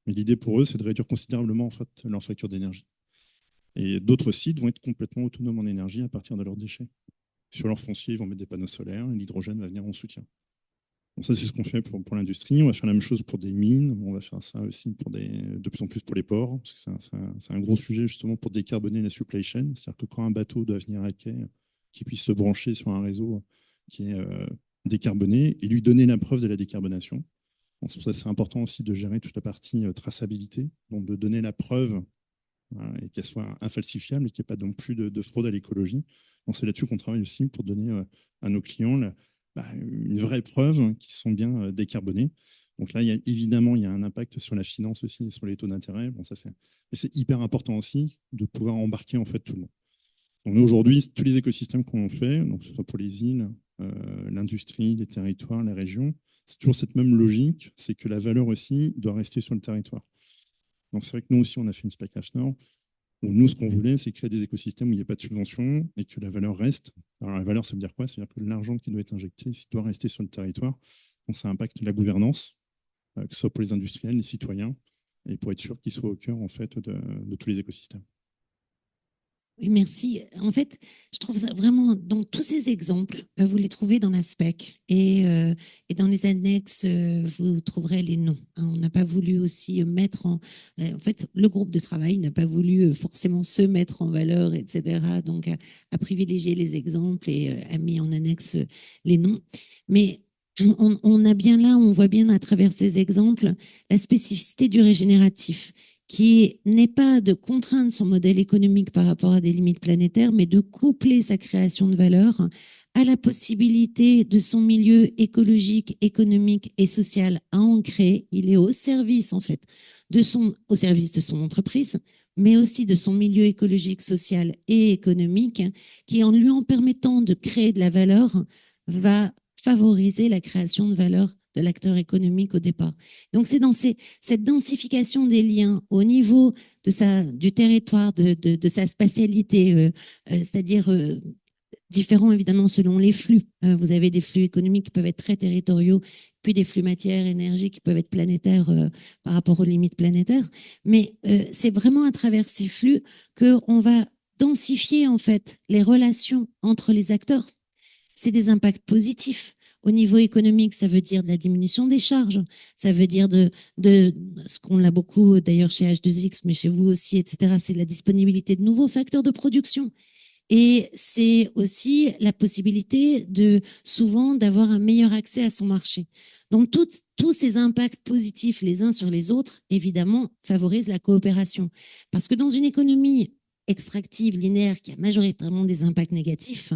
mais l'idée pour eux, c'est de réduire considérablement en fait, leur facture d'énergie. Et d'autres sites vont être complètement autonomes en énergie à partir de leurs déchets. Sur leur foncier, ils vont mettre des panneaux solaires et l'hydrogène va venir en soutien. Donc ça, c'est ce qu'on fait pour l'industrie. On va faire la même chose pour des mines. On va faire ça aussi de plus en plus pour les ports, parce que c'est un gros sujet justement pour décarboner la supply chain. C'est-à-dire que quand un bateau doit venir à quai, qu'il puisse se brancher sur un réseau qui est décarboné et lui donner la preuve de la décarbonation. Donc, ça, c'est important aussi de gérer toute la partie traçabilité, donc de donner la preuve et qu'elle soit infalsifiable et qu'il n'y ait pas non plus de fraude à l'écologie. Donc c'est là-dessus qu'on travaille aussi pour donner à nos clients une vraie preuve qu'ils sont bien décarbonés. Donc là, évidemment, il y a un impact sur la finance aussi, sur les taux d'intérêt. Bon, c'est hyper important aussi de pouvoir embarquer en fait tout le monde. Donc nous, aujourd'hui, tous les écosystèmes qu'on fait, donc que ce soit pour les îles, l'industrie, les territoires, les régions, c'est toujours cette même logique, c'est que la valeur aussi doit rester sur le territoire. Donc c'est vrai que nous aussi, on a fait une SPAC AFNOR, où nous, ce qu'on voulait, c'est créer des écosystèmes où il n'y a pas de subvention et que la valeur reste. Alors la valeur, ça veut dire quoi? Ça veut dire que l'argent qui doit être injecté doit rester sur le territoire. Donc ça impacte la gouvernance, que ce soit pour les industriels, les citoyens, et pour être sûr qu'ils soient au cœur en fait, de tous les écosystèmes. Oui, merci. En fait, je trouve ça vraiment, donc tous ces exemples, vous les trouvez dans la spec et dans les annexes, vous trouverez les noms. On n'a pas voulu aussi mettre en fait, le groupe de travail n'a pas voulu forcément se mettre en valeur, etc. Donc, a privilégié les exemples et a mis en annexe les noms. Mais on a bien là, on voit bien à travers ces exemples la spécificité du régénératif, qui n'est pas de contraindre son modèle économique par rapport à des limites planétaires, mais de coupler sa création de valeur à la possibilité de son milieu écologique, économique et social à en créer. Il est au service, en fait, au service de son entreprise, mais aussi de son milieu écologique, social et économique, qui, en lui en permettant de créer de la valeur, va favoriser la création de valeur de l'acteur économique au départ. Donc, c'est dans cette densification des liens au niveau du territoire, de sa spatialité, c'est-à-dire différents évidemment selon les flux. Vous avez des flux économiques qui peuvent être très territoriaux, puis des flux matière, énergie qui peuvent être planétaires par rapport aux limites planétaires. Mais c'est vraiment à travers ces flux qu'on va densifier en fait les relations entre les acteurs. C'est des impacts positifs. Au niveau économique, ça veut dire de la diminution des charges, ça veut dire de ce qu'on l'a beaucoup d'ailleurs chez H2X, mais chez vous aussi, etc. C'est la disponibilité de nouveaux facteurs de production. Et c'est aussi la possibilité souvent d'avoir un meilleur accès à son marché. Donc, tous ces impacts positifs les uns sur les autres, évidemment, favorisent la coopération. Parce que dans une économie extractive, linéaire, qui a majoritairement des impacts négatifs,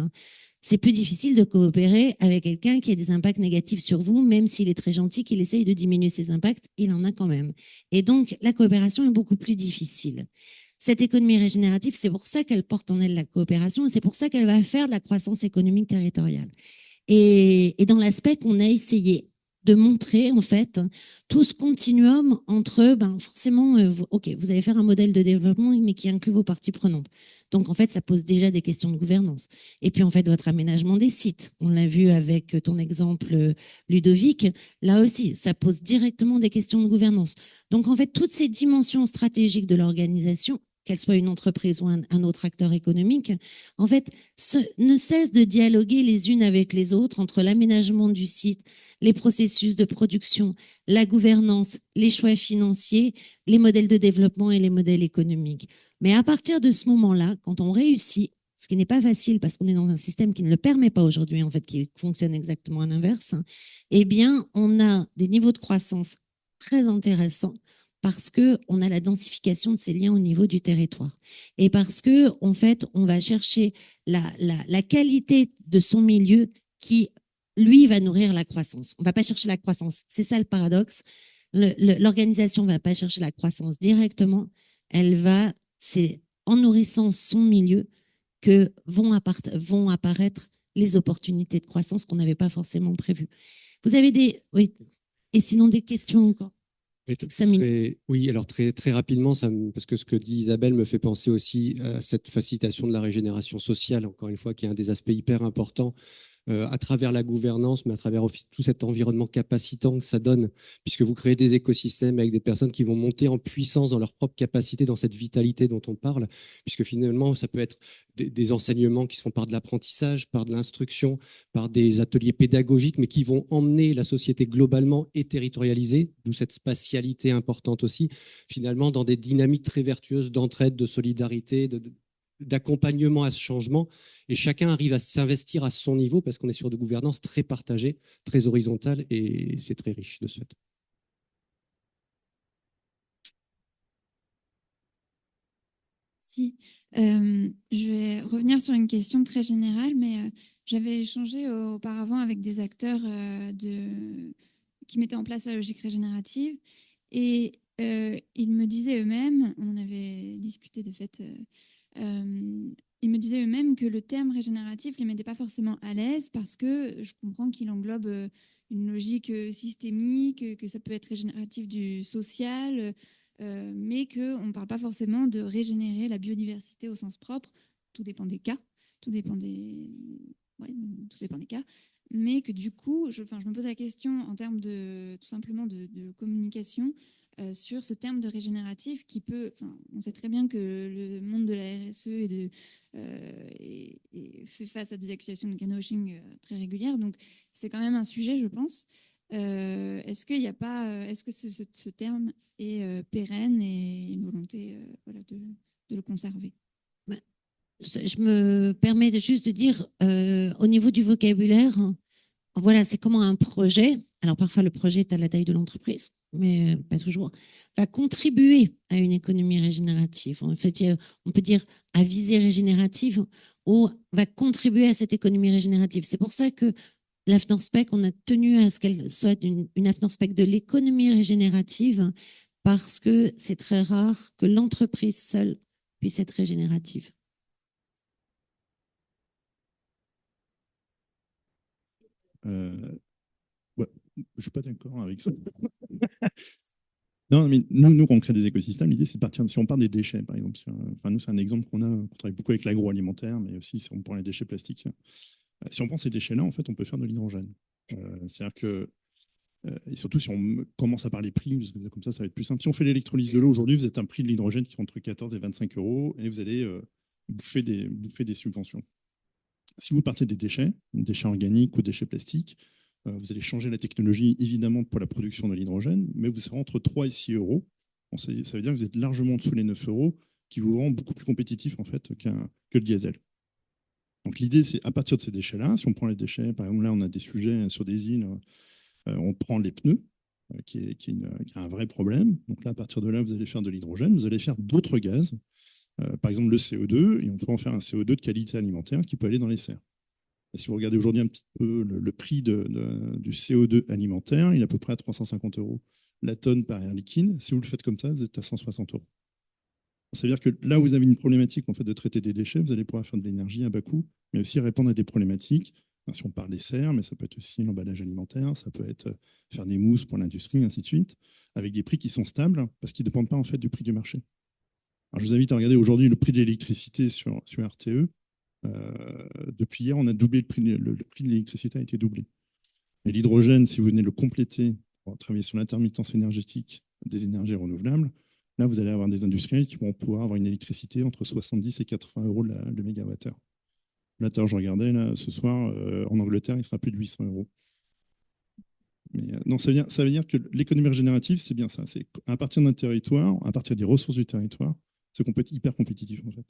c'est plus difficile de coopérer avec quelqu'un qui a des impacts négatifs sur vous, même s'il est très gentil, qu'il essaye de diminuer ses impacts, il en a quand même. Et donc, la coopération est beaucoup plus difficile. Cette économie régénérative, c'est pour ça qu'elle porte en elle la coopération, c'est pour ça qu'elle va faire de la croissance économique territoriale. Et dans l'aspect qu'on a essayé de montrer, en fait, tout ce continuum entre, forcément, OK, vous allez faire un modèle de développement, mais qui inclut vos parties prenantes. Donc, en fait, ça pose déjà des questions de gouvernance. Et puis, en fait, votre aménagement des sites, on l'a vu avec ton exemple, Ludovic, là aussi, ça pose directement des questions de gouvernance. Donc, en fait, toutes ces dimensions stratégiques de l'organisation, qu'elle soit une entreprise ou un autre acteur économique, en fait, ne cessent de dialoguer les unes avec les autres entre l'aménagement du site, les processus de production, la gouvernance, les choix financiers, les modèles de développement et les modèles économiques. Mais à partir de ce moment-là, quand on réussit, ce qui n'est pas facile parce qu'on est dans un système qui ne le permet pas aujourd'hui, en fait, qui fonctionne exactement à l'inverse, eh bien, on a des niveaux de croissance très intéressants parce qu'on a la densification de ces liens au niveau du territoire. Et parce que, en fait, on va chercher la qualité de son milieu qui, lui, va nourrir la croissance. On ne va pas chercher la croissance. C'est ça le paradoxe. L'organisation ne va pas chercher la croissance directement. C'est en nourrissant son milieu que vont apparaître les opportunités de croissance qu'on n'avait pas forcément prévues. Vous avez oui, et sinon des questions encore? Oui, alors très rapidement, parce que ce que dit Isabelle me fait penser aussi à cette facilitation de la régénération sociale, encore une fois, qui est un des aspects hyper importants à travers la gouvernance, mais à travers tout cet environnement capacitant que ça donne, puisque vous créez des écosystèmes avec des personnes qui vont monter en puissance dans leur propre capacité, dans cette vitalité dont on parle, puisque finalement, ça peut être des enseignements qui se font par de l'apprentissage, par de l'instruction, par des ateliers pédagogiques, mais qui vont emmener la société globalement et territorialisée, d'où cette spatialité importante aussi, finalement, dans des dynamiques très vertueuses d'entraide, de solidarité, d'accompagnement à ce changement, et chacun arrive à s'investir à son niveau parce qu'on est sur de gouvernance très partagée, très horizontale, et c'est très riche de ce fait. Si. Je vais revenir sur une question très générale, mais j'avais échangé auparavant avec des acteurs qui mettaient en place la logique régénérative, et ils me disaient eux-mêmes, on en avait discuté de fait, ils me disaient eux-mêmes que le terme régénératif ne les mettait pas forcément à l'aise parce que je comprends qu'il englobe une logique systémique, que ça peut être régénératif du social, mais qu'on ne parle pas forcément de régénérer la biodiversité au sens propre. Tout dépend des cas, tout dépend tout dépend des cas. Mais que du coup, je me pose la question en termes tout simplement de communication, sur ce terme de régénératif qui peut... on sait très bien que le monde de la RSE fait face à des accusations de greenwashing très régulières, donc c'est quand même un sujet, je pense. Est-ce qu'il n'y a pas... est-ce que ce terme est pérenne et une volonté de le conserver? Je me permets juste de dire, au niveau du vocabulaire, voilà, c'est comment un projet, alors parfois le projet est à la taille de l'entreprise, mais pas toujours, va contribuer à une économie régénérative. En fait, on peut dire à visée régénérative ou va contribuer à cette économie régénérative. C'est pour ça que l'AFNORSPEC, on a tenu à ce qu'elle soit une AFNORSPEC de l'économie régénérative parce que c'est très rare que l'entreprise seule puisse être régénérative. Ouais, je ne suis pas d'accord avec ça. Non, mais nous, quand on crée des écosystèmes, l'idée, c'est de partir, si on part des déchets, par exemple. Nous, c'est un exemple qu'on travaille beaucoup avec l'agroalimentaire, mais aussi si on prend les déchets plastiques. Si on prend ces déchets-là, en fait, on peut faire de l'hydrogène. C'est-à-dire que, et surtout si on commence à parler prix, parce que comme ça va être plus simple. Si on fait l'électrolyse de l'eau, aujourd'hui, vous êtes un prix de l'hydrogène qui est entre 14 et 25 euros, et vous allez bouffer des subventions. Si vous partez des déchets organiques ou déchets plastiques, vous allez changer la technologie, évidemment, pour la production de l'hydrogène, mais vous serez entre 3 et 6 euros. Bon, ça veut dire que vous êtes largement en dessous les 9 euros, qui vous rend beaucoup plus compétitif en fait, que le diesel. Donc l'idée, c'est à partir de ces déchets-là, si on prend les déchets, par exemple là, on a des sujets sur des îles, on prend les pneus, qui est un vrai problème. Donc là, à partir de là, vous allez faire de l'hydrogène, vous allez faire d'autres gaz, par exemple le CO2, et on peut en faire un CO2 de qualité alimentaire qui peut aller dans les serres. Et si vous regardez aujourd'hui un petit peu le prix du CO2 alimentaire, il est à peu près à 350 euros la tonne par air liquide. Si vous le faites comme ça, vous êtes à 160 euros. Ça veut dire que là où vous avez une problématique en fait, de traiter des déchets, vous allez pouvoir faire de l'énergie à bas coût, mais aussi répondre à des problématiques. Si on parle des serres, mais ça peut être aussi l'emballage alimentaire, ça peut être faire des mousses pour l'industrie, ainsi de suite, avec des prix qui sont stables parce qu'ils ne dépendent pas en fait, du prix du marché. Alors, je vous invite à regarder aujourd'hui le prix de l'électricité sur RTE. Depuis hier, on a doublé le prix de l'électricité a été doublé. Et l'hydrogène, si vous venez le compléter pour travailler sur l'intermittence énergétique des énergies renouvelables, là, vous allez avoir des industriels qui vont pouvoir avoir une électricité entre 70 et 80 euros le mégawattheure. Là, je regardais, là, ce soir, en Angleterre, il sera plus de 800 euros. Mais non, ça veut dire que l'économie régénérative, c'est bien ça. C'est à partir d'un territoire, à partir des ressources du territoire, c'est qu'on peut être hyper compétitif, en fait.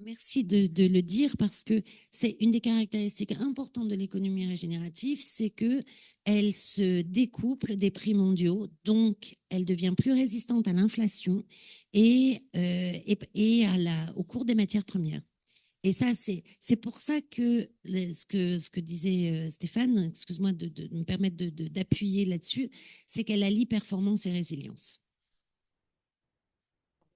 Merci de le dire parce que c'est une des caractéristiques importantes de l'économie régénérative, c'est qu'elle se découple des prix mondiaux, donc elle devient plus résistante à l'inflation et au cours des matières premières. Et ça, c'est pour ça que ce que disait Stéphane, excuse-moi de me permettre d'appuyer là-dessus, c'est qu'elle allie performance et résilience.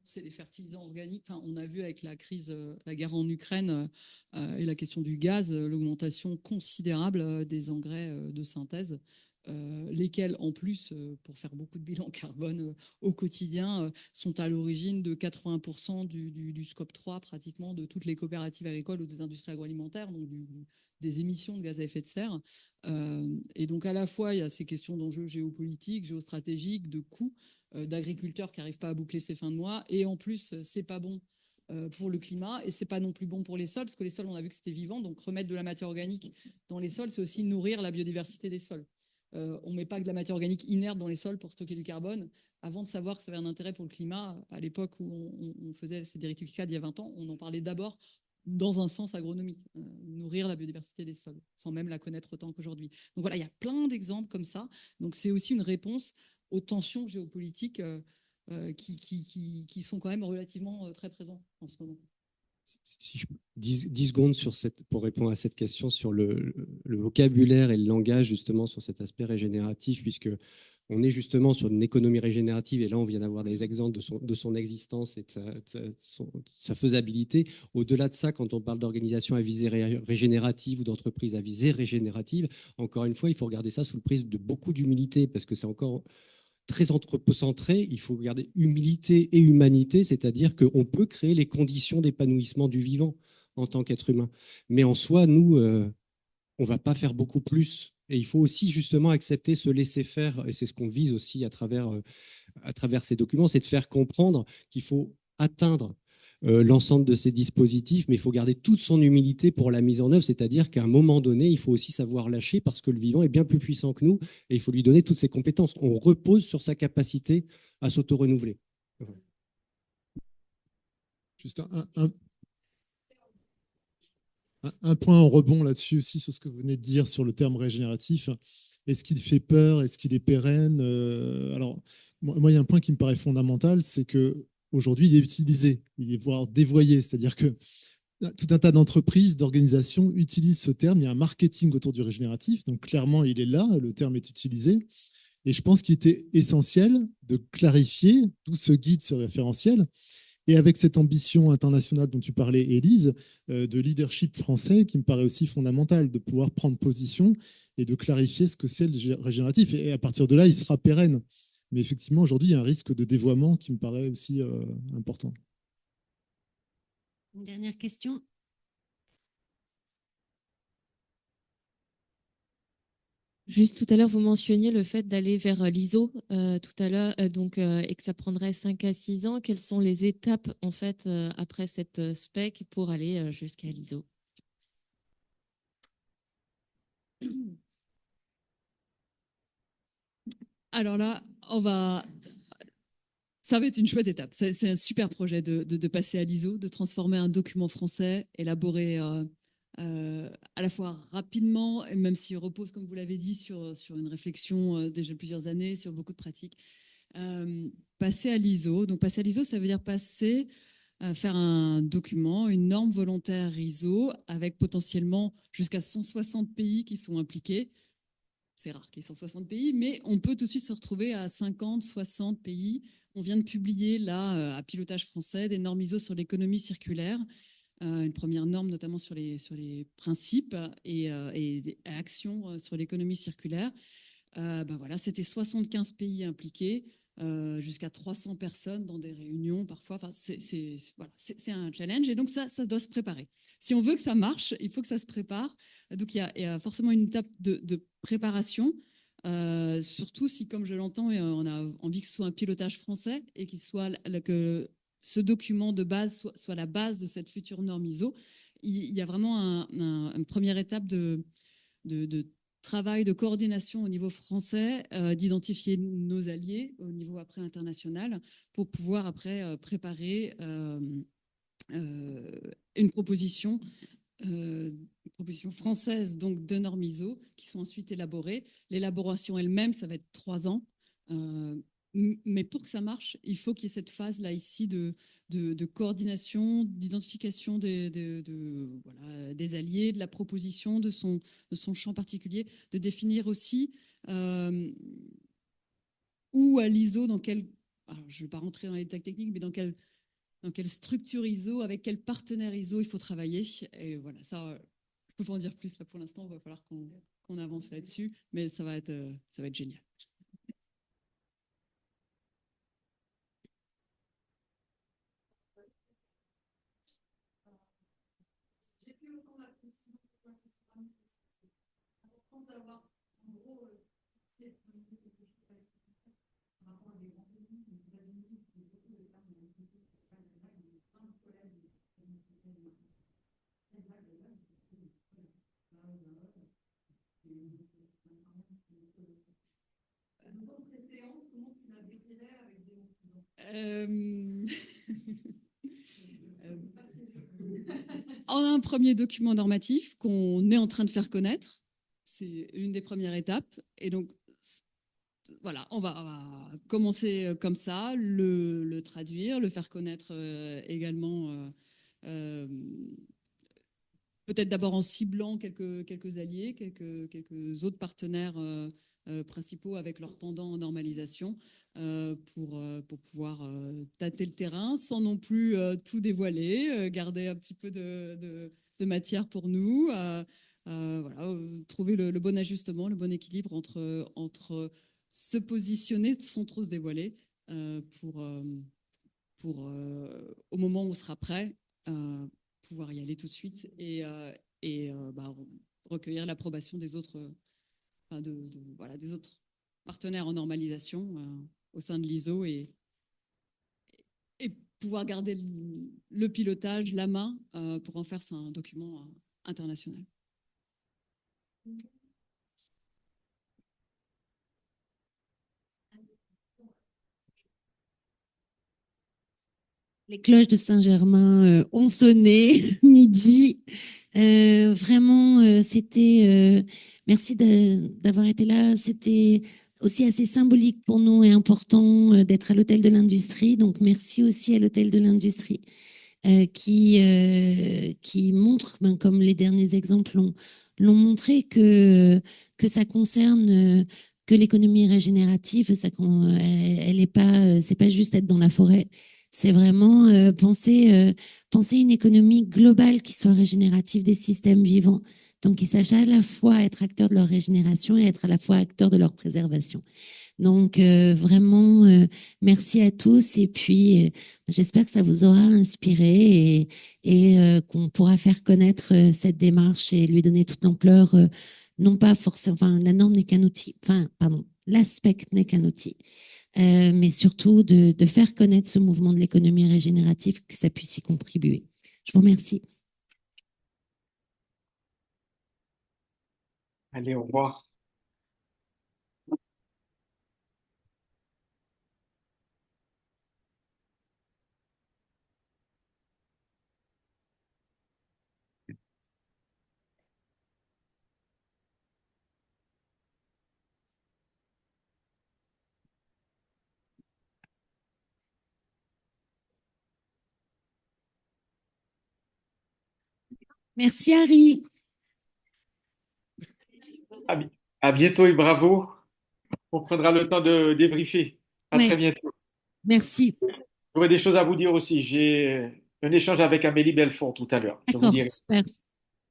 C'est les fertilisants organiques. Enfin, on a vu avec la crise, la guerre en Ukraine et la question du gaz, l'augmentation considérable des engrais de synthèse lesquels, en plus, pour faire beaucoup de bilan carbone au quotidien, sont à l'origine de 80% du scope 3, pratiquement, de toutes les coopératives agricoles ou des industries agroalimentaires, donc des émissions de gaz à effet de serre. Et donc, à la fois, il y a ces questions d'enjeux géopolitiques, géostratégiques, de coûts, d'agriculteurs qui n'arrivent pas à boucler ces fins de mois. Et en plus, c'est pas bon pour le climat et c'est pas non plus bon pour les sols, parce que les sols, on a vu que c'était vivant. Donc, remettre de la matière organique dans les sols, c'est aussi nourrir la biodiversité des sols. On ne met pas que de la matière organique inerte dans les sols pour stocker du carbone. Avant de savoir que ça avait un intérêt pour le climat, à l'époque où on faisait ces directives cadres il y a 20 ans, on en parlait d'abord dans un sens agronomique, nourrir la biodiversité des sols, sans même la connaître autant qu'aujourd'hui. Donc voilà, il y a plein d'exemples comme ça. Donc c'est aussi une réponse aux tensions géopolitiques qui sont quand même relativement très présentes en ce moment. Si je 10 secondes pour répondre à cette question sur le vocabulaire et le langage, justement, sur cet aspect régénératif, puisque on est justement sur une économie régénérative, et là, on vient d'avoir des exemples de son existence et de sa faisabilité. Au-delà de ça, quand on parle d'organisation à visée régénérative ou d'entreprise à visée régénérative, encore une fois, il faut regarder ça sous le prisme de beaucoup d'humilité, parce que c'est encore très anthropocentré. Il faut regarder humilité et humanité, c'est-à-dire qu'on peut créer les conditions d'épanouissement du vivant en tant qu'être humain. Mais en soi, nous, on ne va pas faire beaucoup plus. Et il faut aussi justement accepter ce laisser-faire, et c'est ce qu'on vise aussi à travers ces documents, c'est de faire comprendre qu'il faut atteindre l'ensemble de ces dispositifs, mais il faut garder toute son humilité pour la mise en œuvre, c'est-à-dire qu'à un moment donné, il faut aussi savoir lâcher parce que le vivant est bien plus puissant que nous et il faut lui donner toutes ses compétences. On repose sur sa capacité à s'auto-renouveler. Juste un point en rebond là-dessus aussi sur ce que vous venez de dire sur le terme régénératif. Est-ce qu'il fait peur? Est-ce qu'il est pérenne? Alors, moi, il y a un point qui me paraît fondamental, c'est que aujourd'hui, il est utilisé, il est voire dévoyé. C'est-à-dire que tout un tas d'entreprises, d'organisations utilisent ce terme. Il y a un marketing autour du régénératif. Donc, clairement, il est là, le terme est utilisé. Et je pense qu'il était essentiel de clarifier d'où ce guide, ce référentiel. Et avec cette ambition internationale dont tu parlais, Élise, de leadership français, qui me paraît aussi fondamental, de pouvoir prendre position et de clarifier ce que c'est le régénératif. Et à partir de là, il sera pérenne. Mais effectivement, aujourd'hui, il y a un risque de dévoiement qui me paraît aussi important. Une dernière question. Juste tout à l'heure, vous mentionniez le fait d'aller vers l'ISO tout à l'heure, et que ça prendrait 5 à 6 ans. Quelles sont les étapes en fait après cette spec pour aller jusqu'à l'ISO? Alors là, ça va être une chouette étape. C'est un super projet de passer à l'ISO, de transformer un document français élaboré à la fois rapidement, et même s'il repose, comme vous l'avez dit, sur une réflexion déjà de plusieurs années, sur beaucoup de pratiques. Passer à l'ISO. Donc, passer à l'ISO, ça veut dire passer à faire un document, une norme volontaire ISO, avec potentiellement jusqu'à 160 pays qui sont impliqués. C'est rare qu'il y ait 160 pays, mais on peut tout de suite se retrouver à 50, 60 pays. On vient de publier, là, à Pilotage français, des normes ISO sur l'économie circulaire. Une première norme notamment sur les principes et des actions sur l'économie circulaire. Voilà, c'était 75 pays impliqués, jusqu'à 300 personnes dans des réunions parfois. Enfin, c'est un challenge et donc ça doit se préparer. Si on veut que ça marche, il faut que ça se prépare. Donc il y a forcément une étape de préparation, surtout si, comme je l'entends, on a envie que ce soit un pilotage français et que ce document de base soit la base de cette future norme ISO. Il y a vraiment une première étape de travail de coordination au niveau français, d'identifier nos alliés au niveau après international pour pouvoir après préparer une proposition française donc de normes ISO qui sont ensuite élaborées. L'élaboration elle-même, ça va être 3 ans. Mais pour que ça marche, il faut qu'il y ait cette phase-là ici de coordination, d'identification des alliés, de la proposition de son champ particulier, de définir aussi où à l'ISO, alors je ne vais pas rentrer dans les détails techniques, mais dans quelle structure ISO, avec quel partenaire ISO il faut travailler. Et voilà, ça, je ne peux pas en dire plus là pour l'instant, il va falloir qu'on avance là-dessus, mais ça va être génial. On a un premier document normatif qu'on est en train de faire connaître. C'est l'une des premières étapes. Et donc, voilà, on va commencer comme ça, le traduire, le faire connaître également, peut-être d'abord en ciblant quelques alliés, quelques autres partenaires principaux avec leurs pendants en normalisation pour pouvoir tâter le terrain sans non plus tout dévoiler, garder un petit peu de matière pour nous, voilà, trouver le bon ajustement, le bon équilibre entre se positionner sans trop se dévoiler pour au moment où on sera prêt, pouvoir y aller tout de suite et recueillir l'approbation des autres, voilà, des autres partenaires en normalisation au sein de l'ISO et pouvoir garder le pilotage, la main pour en faire un document international. Les cloches de Saint-Germain ont sonné midi. Vraiment, c'était. Merci d'avoir été là. C'était aussi assez symbolique pour nous et important d'être à l'Hôtel de l'Industrie. Donc, merci aussi à l'Hôtel de l'Industrie qui montre, comme les derniers exemples l'ont montré, que ça concerne que l'économie régénérative. Elle est pas, c'est pas juste être dans la forêt. C'est vraiment penser une économie globale qui soit régénérative des systèmes vivants. Donc, ils sachent à la fois être acteurs de leur régénération et être à la fois acteurs de leur préservation. Donc, vraiment, merci à tous. Et puis, j'espère que ça vous aura inspiré et qu'on pourra faire connaître cette démarche et lui donner toute l'ampleur. Non pas forcément, enfin, la norme n'est qu'un outil. Enfin, pardon, l'aspect n'est qu'un outil. Mais surtout de faire connaître ce mouvement de l'économie régénérative, que ça puisse y contribuer. Je vous remercie. Allez, au revoir. Merci Harry. À bientôt et bravo. On prendra le temps de débriefer. À très bientôt. Merci. J'aurais des choses à vous dire aussi. J'ai un échange avec Amélie Belfond tout à l'heure. Je vous D'accord, dirai. super.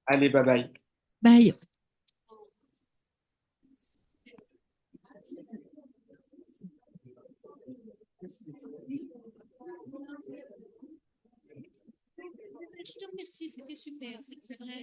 Allez, bye bye. Bye. Je te remercie, c'était super. C'est vrai.